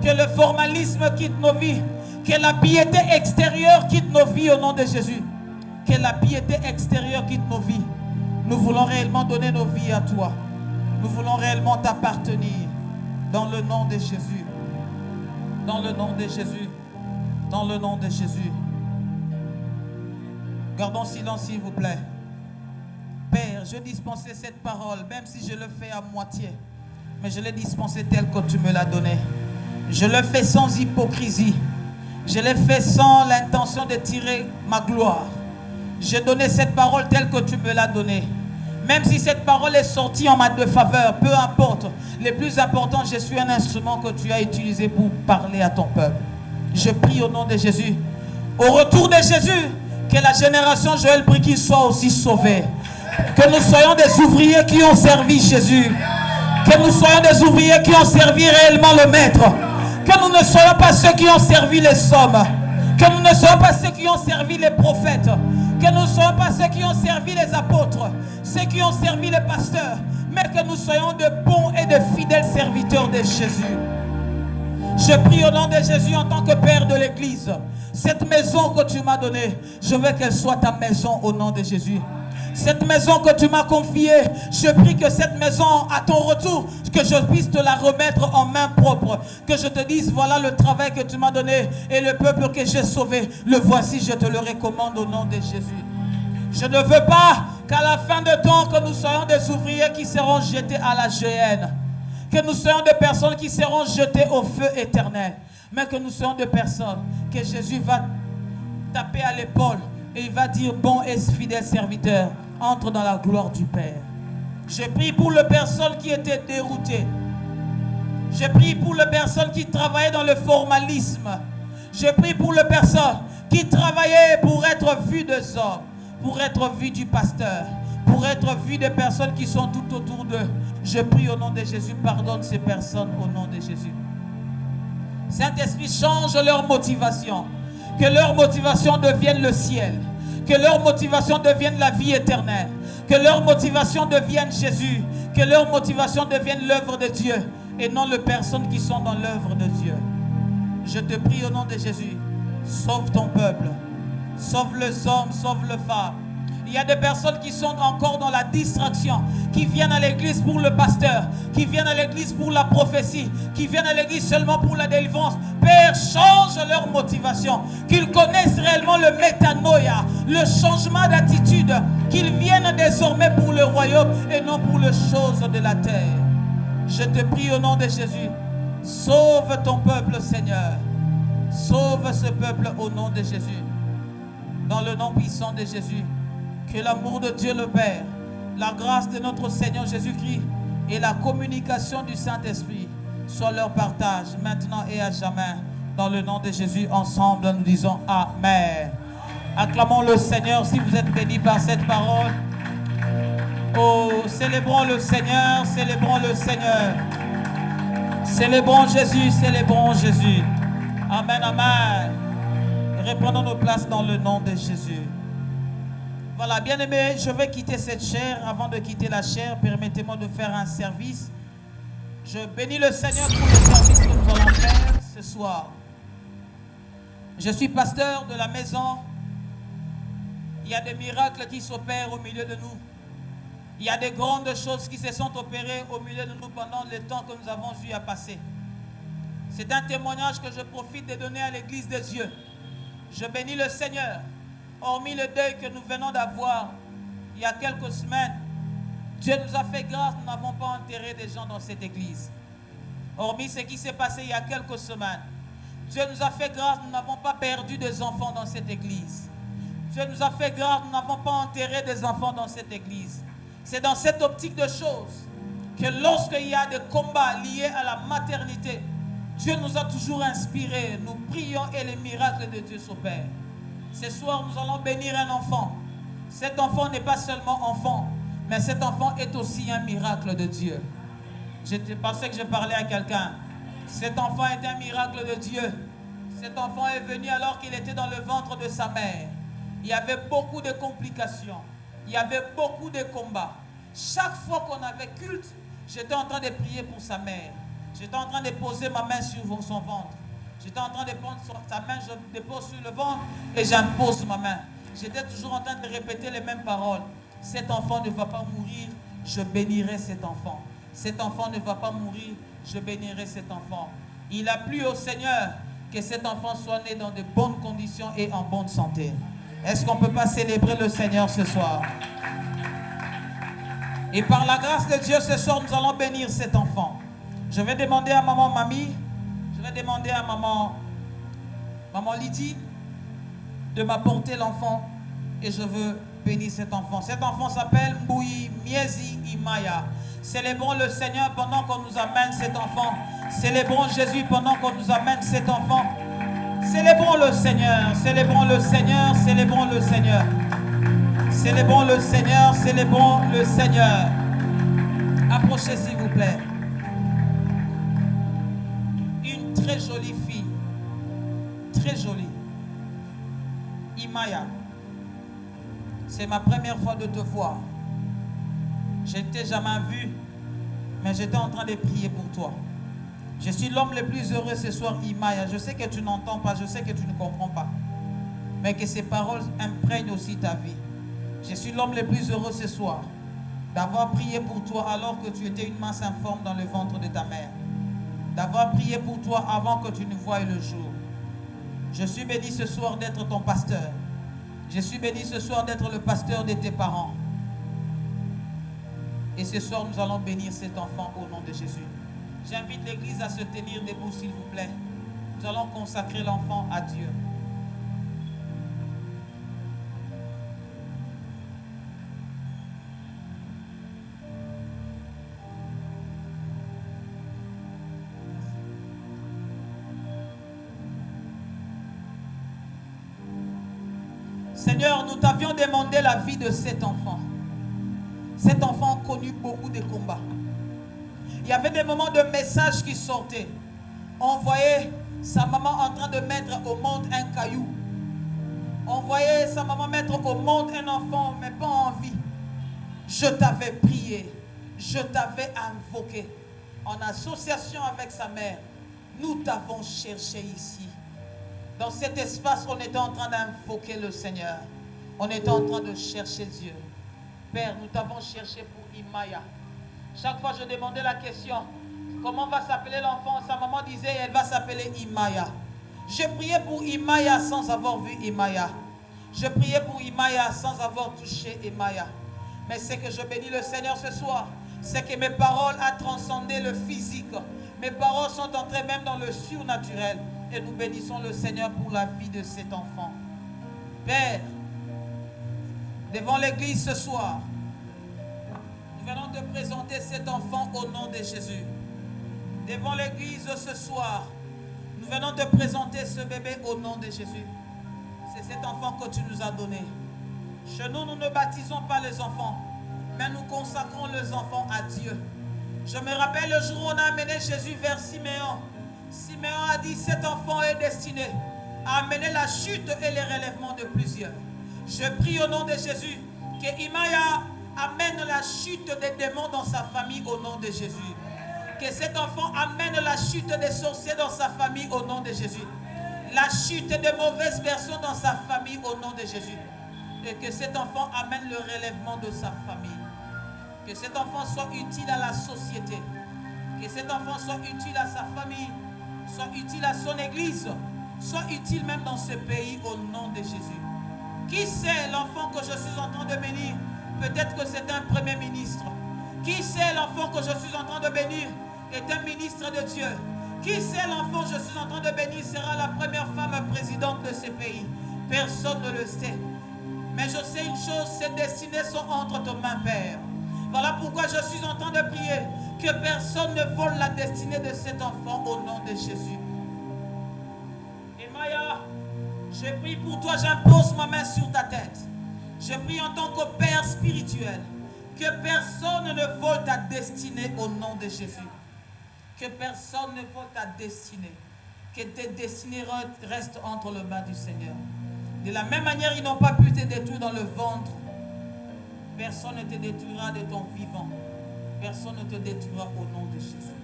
Que le formalisme quitte nos vies. Que la piété extérieure quitte nos vies au nom de Jésus. Que la piété extérieure quitte nos vies. Nous voulons réellement donner nos vies à toi. Nous voulons réellement t'appartenir. Dans le nom de Jésus. Dans le nom de Jésus. Dans le nom de Jésus. Gardons silence s'il vous plaît. Père, je dispensais cette parole, même si je le fais à moitié. Mais je l'ai dispensée telle que tu me l'as donnée. Je le fais sans hypocrisie. Je l'ai fait sans l'intention de tirer ma gloire. J'ai donné cette parole telle que tu me l'as donnée. Même si cette parole est sortie en ma défaveur, peu importe. Le plus important, je suis un instrument que tu as utilisé pour parler à ton peuple. Je prie au nom de Jésus. Au retour de Jésus, que la génération Joël Bricky soit aussi sauvée. Que nous soyons des ouvriers qui ont servi Jésus. Que nous soyons des ouvriers qui ont servi réellement le Maître. Que nous ne soyons pas ceux qui ont servi les hommes. Que nous ne soyons pas ceux qui ont servi les prophètes. Que nous ne soyons pas ceux qui ont servi les apôtres, ceux qui ont servi les pasteurs, mais que nous soyons de bons et de fidèles serviteurs de Jésus. Je prie au nom de Jésus en tant que Père de l'Église. Cette maison que tu m'as donnée, je veux qu'elle soit ta maison au nom de Jésus. Cette maison que tu m'as confiée, je prie que cette maison, à ton retour, que je puisse te la remettre en main propre. Que je te dise, voilà le travail que tu m'as donné et le peuple que j'ai sauvé. Le voici, je te le recommande au nom de Jésus. Je ne veux pas qu'à la fin de temps, que nous soyons des ouvriers qui seront jetés à la géhenne. Que nous soyons des personnes qui seront jetées au feu éternel. Mais que nous soyons des personnes que Jésus va taper à l'épaule et il va dire, bon et fidèle serviteur, entre dans la gloire du Père. Je prie pour les personnes qui étaient déroutées. Je prie pour les personnes qui travaillaient dans le formalisme. Je prie pour les personnes qui travaillaient pour être vues des hommes, pour être vues du pasteur, pour être vues des personnes qui sont tout autour d'eux. Je prie au nom de Jésus, pardonne ces personnes au nom de Jésus. Saint-Esprit, change leur motivation. Que leur motivation devienne le ciel. Que leur motivation devienne la vie éternelle. Que leur motivation devienne Jésus. Que leur motivation devienne l'œuvre de Dieu. Et non les personnes qui sont dans l'œuvre de Dieu. Je te prie au nom de Jésus. Sauve ton peuple. Sauve les hommes, sauve les femmes. Il y a des personnes qui sont encore dans la distraction, qui viennent à l'église pour le pasteur, qui viennent à l'église pour la prophétie, qui viennent à l'église seulement pour la délivrance. Père, change leur motivation, qu'ils connaissent réellement le métanoïa, le changement d'attitude, qu'ils viennent désormais pour le royaume et non pour les choses de la terre. Je te prie au nom de Jésus, sauve ton peuple, Seigneur. Sauve ce peuple au nom de Jésus. Dans le nom puissant de Jésus. Que l'amour de Dieu le Père, la grâce de notre Seigneur Jésus-Christ et la communication du Saint-Esprit soient leur partage maintenant et à jamais. Dans le nom de Jésus, ensemble, nous disons Amen. Acclamons le Seigneur si vous êtes bénis par cette parole. Oh, célébrons le Seigneur, célébrons le Seigneur. Célébrons Jésus, célébrons Jésus. Amen, amen. Reprenons nos places dans le nom de Jésus. Voilà, bien-aimés, je vais quitter cette chaire. Avant de quitter la chaire, permettez-moi de faire un service Je bénis le Seigneur pour le service que nous allons faire ce soir. Je suis pasteur de la maison. Il y a des miracles qui s'opèrent au milieu de nous. Il y a des grandes choses qui se sont opérées au milieu de nous pendant le temps que nous avons eu à passer. C'est un témoignage que je profite de donner à l'Église de Dieu. Je bénis le Seigneur. Hormis le deuil que nous venons d'avoir il y a quelques semaines, Dieu nous a fait grâce, nous n'avons pas enterré des gens dans cette église. Hormis ce qui s'est passé il y a quelques semaines, Dieu nous a fait grâce, nous n'avons pas perdu des enfants dans cette église. Dieu nous a fait grâce, nous n'avons pas enterré des enfants dans cette église. C'est dans cette optique de choses que lorsqu'il y a des combats liés à la maternité, Dieu nous a toujours inspirés. Nous prions et les miracles de Dieu s'opèrent. Ce soir, nous allons bénir un enfant. Cet enfant n'est pas seulement enfant, mais cet enfant est aussi un miracle de Dieu. Je pensais que je parlais à quelqu'un. Cet enfant est un miracle de Dieu. Cet enfant est venu alors qu'il était dans le ventre de sa mère. Il y avait beaucoup de complications. Il y avait beaucoup de combats. Chaque fois qu'on avait culte, j'étais en train de prier pour sa mère. J'étais en train de poser ma main sur son ventre. J'étais en train de prendre sa main, je dépose sur le ventre et j'impose ma main. J'étais toujours en train de répéter les mêmes paroles. Cet enfant ne va pas mourir, je bénirai cet enfant. Cet enfant ne va pas mourir, je bénirai cet enfant. Il a plu au Seigneur que cet enfant soit né dans de bonnes conditions et en bonne santé. Est-ce qu'on ne peut pas célébrer le Seigneur ce soir? Et par la grâce de Dieu, ce soir, nous allons bénir cet enfant. Je vais demander à maman Mamie, je vais demander à maman Lydie de m'apporter l'enfant et je veux bénir cet enfant. Cet enfant s'appelle Mbouyi Miezi Imaya. Célébrons le Seigneur pendant qu'on nous amène cet enfant. Célébrons Jésus pendant qu'on nous amène cet enfant. Célébrons le Seigneur, célébrons le Seigneur, célébrons le Seigneur. Célébrons le Seigneur, célébrons le Seigneur. Approchez s'il vous plaît. Une très jolie fille. Très jolie. Imaya. C'est ma première fois de te voir. Je ne t'ai jamais vu, mais j'étais en train de prier pour toi. Je suis l'homme le plus heureux ce soir, Imaya. Je sais que tu n'entends pas, je sais que tu ne comprends pas. Mais que ces paroles imprègnent aussi ta vie. Je suis l'homme le plus heureux ce soir d'avoir prié pour toi alors que tu étais une masse informe dans le ventre de ta mère. D'avoir prié pour toi avant que tu ne voies le jour. Je suis béni ce soir d'être ton pasteur. Je suis béni ce soir d'être le pasteur de tes parents. Et ce soir, nous allons bénir cet enfant au nom de Jésus. J'invite l'église à se tenir debout, s'il vous plaît. Nous allons consacrer l'enfant à Dieu. Seigneur, nous t'avions demandé la vie de cet enfant. Cet enfant a connu beaucoup de combats. Il y avait des moments de messages qui sortaient. On voyait sa maman en train de mettre au monde un caillou. On voyait sa maman mettre au monde un enfant, mais pas en vie. Je t'avais prié. Je t'avais invoqué. En association avec sa mère, nous t'avons cherché ici. Dans cet espace, on était en train d'invoquer le Seigneur. On était en train de chercher Dieu. Père, nous t'avons cherché pour Imaya. Chaque fois, je demandais la question, comment va s'appeler l'enfant? Sa maman disait, elle va s'appeler Imaya. Je priais pour Imaya sans avoir vu Imaya. Je priais pour Imaya sans avoir touché Imaya. Mais c'est que je bénis le Seigneur ce soir. C'est que mes paroles ont transcendé le physique. Mes paroles sont entrées même dans le surnaturel. Et nous bénissons le Seigneur pour la vie de cet enfant. Père, devant l'église ce soir, nous venons te présenter cet enfant au nom de Jésus. Devant l'église ce soir, nous venons te présenter ce bébé au nom de Jésus. C'est cet enfant que tu nous as donné. Chez nous, nous ne baptisons pas les enfants, mais nous consacrons les enfants à Dieu. Je me rappelle le jour où on a amené Jésus vers Siméon. Siméon a dit, cet enfant est destiné à amener la chute et le relèvement de plusieurs. Je prie au nom de Jésus que Imaya amène la chute des démons dans sa famille au nom de Jésus. Que cet enfant amène la chute des sorciers dans sa famille au nom de Jésus. La chute de mauvaises personnes dans sa famille au nom de Jésus. Et que cet enfant amène le relèvement de sa famille. Que cet enfant soit utile à la société. Que cet enfant soit utile à sa famille, soit utile à son église, soit utile même dans ce pays au nom de Jésus. Qui sait l'enfant que je suis en train de bénir? Peut-être que c'est un premier ministre. Qui sait l'enfant que je suis en train de bénir est un ministre de Dieu. Qui sait l'enfant que je suis en train de bénir sera la première femme présidente de ce pays? Personne ne le sait. Mais je sais une chose, ses destinées sont entre tes mains, Père. Voilà pourquoi je suis en train de prier que personne ne vole la destinée de cet enfant au nom de Jésus. Et Maya, je prie pour toi, j'impose ma main sur ta tête. Je prie en tant que Père spirituel que personne ne vole ta destinée au nom de Jésus. Que personne ne vole ta destinée. Que tes destinées restent entre les mains du Seigneur. De la même manière, ils n'ont pas pu te détruire dans le ventre. Personne ne te détruira de ton vivant. Personne ne te détruira au nom de Jésus.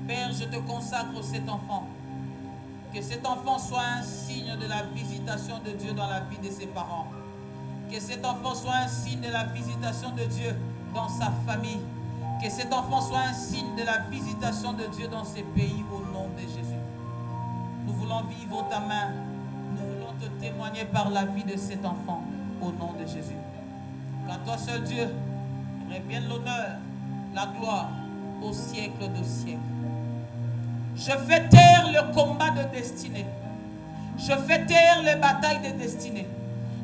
Père, je te consacre cet enfant. Que cet enfant soit un signe de la visitation de Dieu dans la vie de ses parents. Que cet enfant soit un signe de la visitation de Dieu dans sa famille. Que cet enfant soit un signe de la visitation de Dieu dans ses pays au nom de Jésus. Nous voulons vivre ta main. Nous voulons te témoigner par la vie de cet enfant au nom de Jésus. Qu'à toi seul Dieu revienne l'honneur, la gloire au siècle de siècles. Je fais taire le combat de destinée. Je fais taire les batailles de destinée.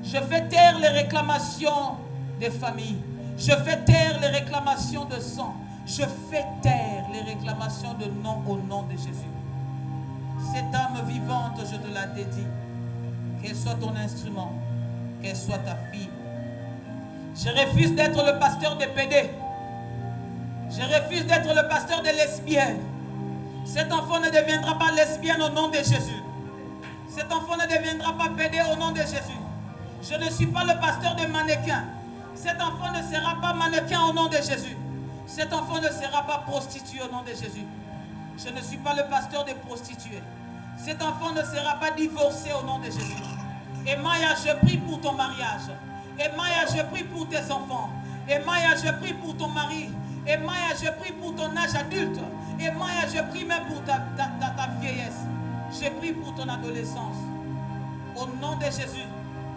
Je fais taire les réclamations des familles. Je fais taire les réclamations de sang. Je fais taire les réclamations de nom au nom de Jésus. Cette âme vivante, je te la dédie. Qu'elle soit ton instrument, qu'elle soit ta fille. Je refuse d'être le pasteur des PD. Je refuse d'être le pasteur des lesbiennes. Cet enfant ne deviendra pas lesbienne au nom de Jésus. Cet enfant ne deviendra pas PD au nom de Jésus. Je ne suis pas le pasteur des mannequins. Cet enfant ne sera pas mannequin au nom de Jésus. Cet enfant ne sera pas prostitué au nom de Jésus. Je ne suis pas le pasteur des prostituées. Cet enfant ne sera pas divorcé au nom de Jésus. Et Maya, je prie pour ton mariage. Et Maya, je prie pour tes enfants. Et Maya, je prie pour ton mari. Et Maya, je prie pour ton âge adulte. Et Maya, je prie même pour ta vieillesse. Je prie pour ton adolescence. Au nom de Jésus,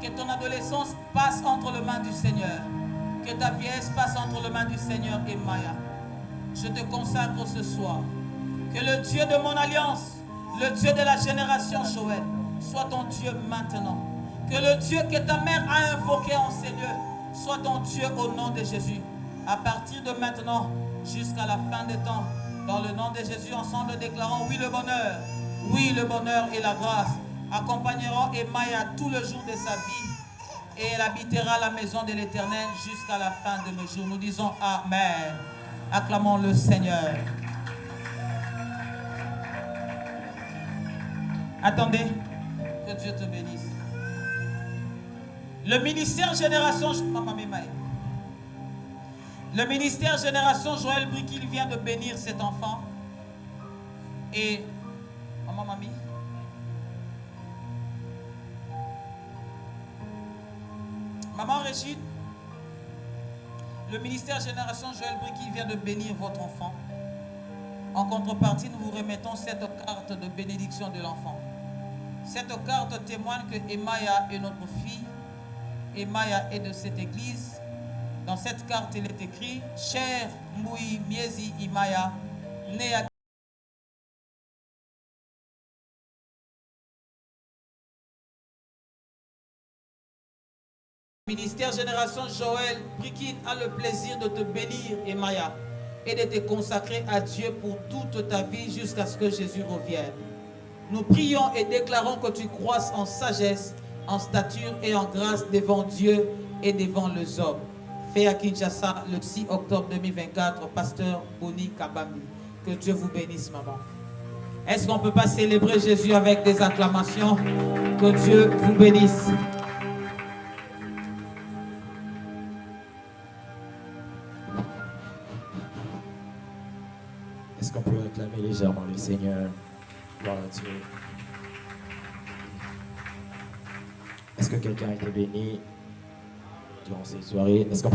que ton adolescence passe entre les mains du Seigneur. Que ta vieillesse passe entre les mains du Seigneur. Et Maya, je te consacre ce soir. Que le Dieu de mon alliance, le Dieu de la génération Joël, soit ton Dieu maintenant. Que le Dieu que ta mère a invoqué en Seigneur soit ton Dieu au nom de Jésus. À partir de maintenant, jusqu'à la fin des temps, dans le nom de Jésus, ensemble déclarons oui le bonheur et la grâce accompagneront Emmaïa tout le jour de sa vie et elle habitera la maison de l'Éternel jusqu'à la fin de nos jours. Nous disons Amen. Acclamons le Seigneur. Attendez, que Dieu te bénisse. Le ministère Génération Joël Briquil vient de bénir cet enfant. Et maman Mami, maman Régine, le ministère Génération Joël Briquil vient de bénir votre enfant. En contrepartie, nous vous remettons cette carte de bénédiction de l'enfant. Cette carte témoigne que Emmaïa est notre fille. Emmaïa est de cette église. Dans cette carte, il est écrit « Cher Moui Miezi Emmaïa, né à Ministère Génération Joël Briquin a le plaisir de te bénir, Emmaïa, et de te consacrer à Dieu pour toute ta vie jusqu'à ce que Jésus revienne. Nous prions et déclarons que tu croisses en sagesse, en stature et en grâce devant Dieu et devant les hommes. Fait à Kinshasa le 6 octobre 2024, pasteur Boni Kabambi. Que Dieu vous bénisse, maman. Est-ce qu'on ne peut pas célébrer Jésus avec des acclamations? Que Dieu vous bénisse. légèrement le Seigneur. Gloire à Dieu. Est-ce que quelqu'un a été béni durant cette soirée? Est-ce qu'on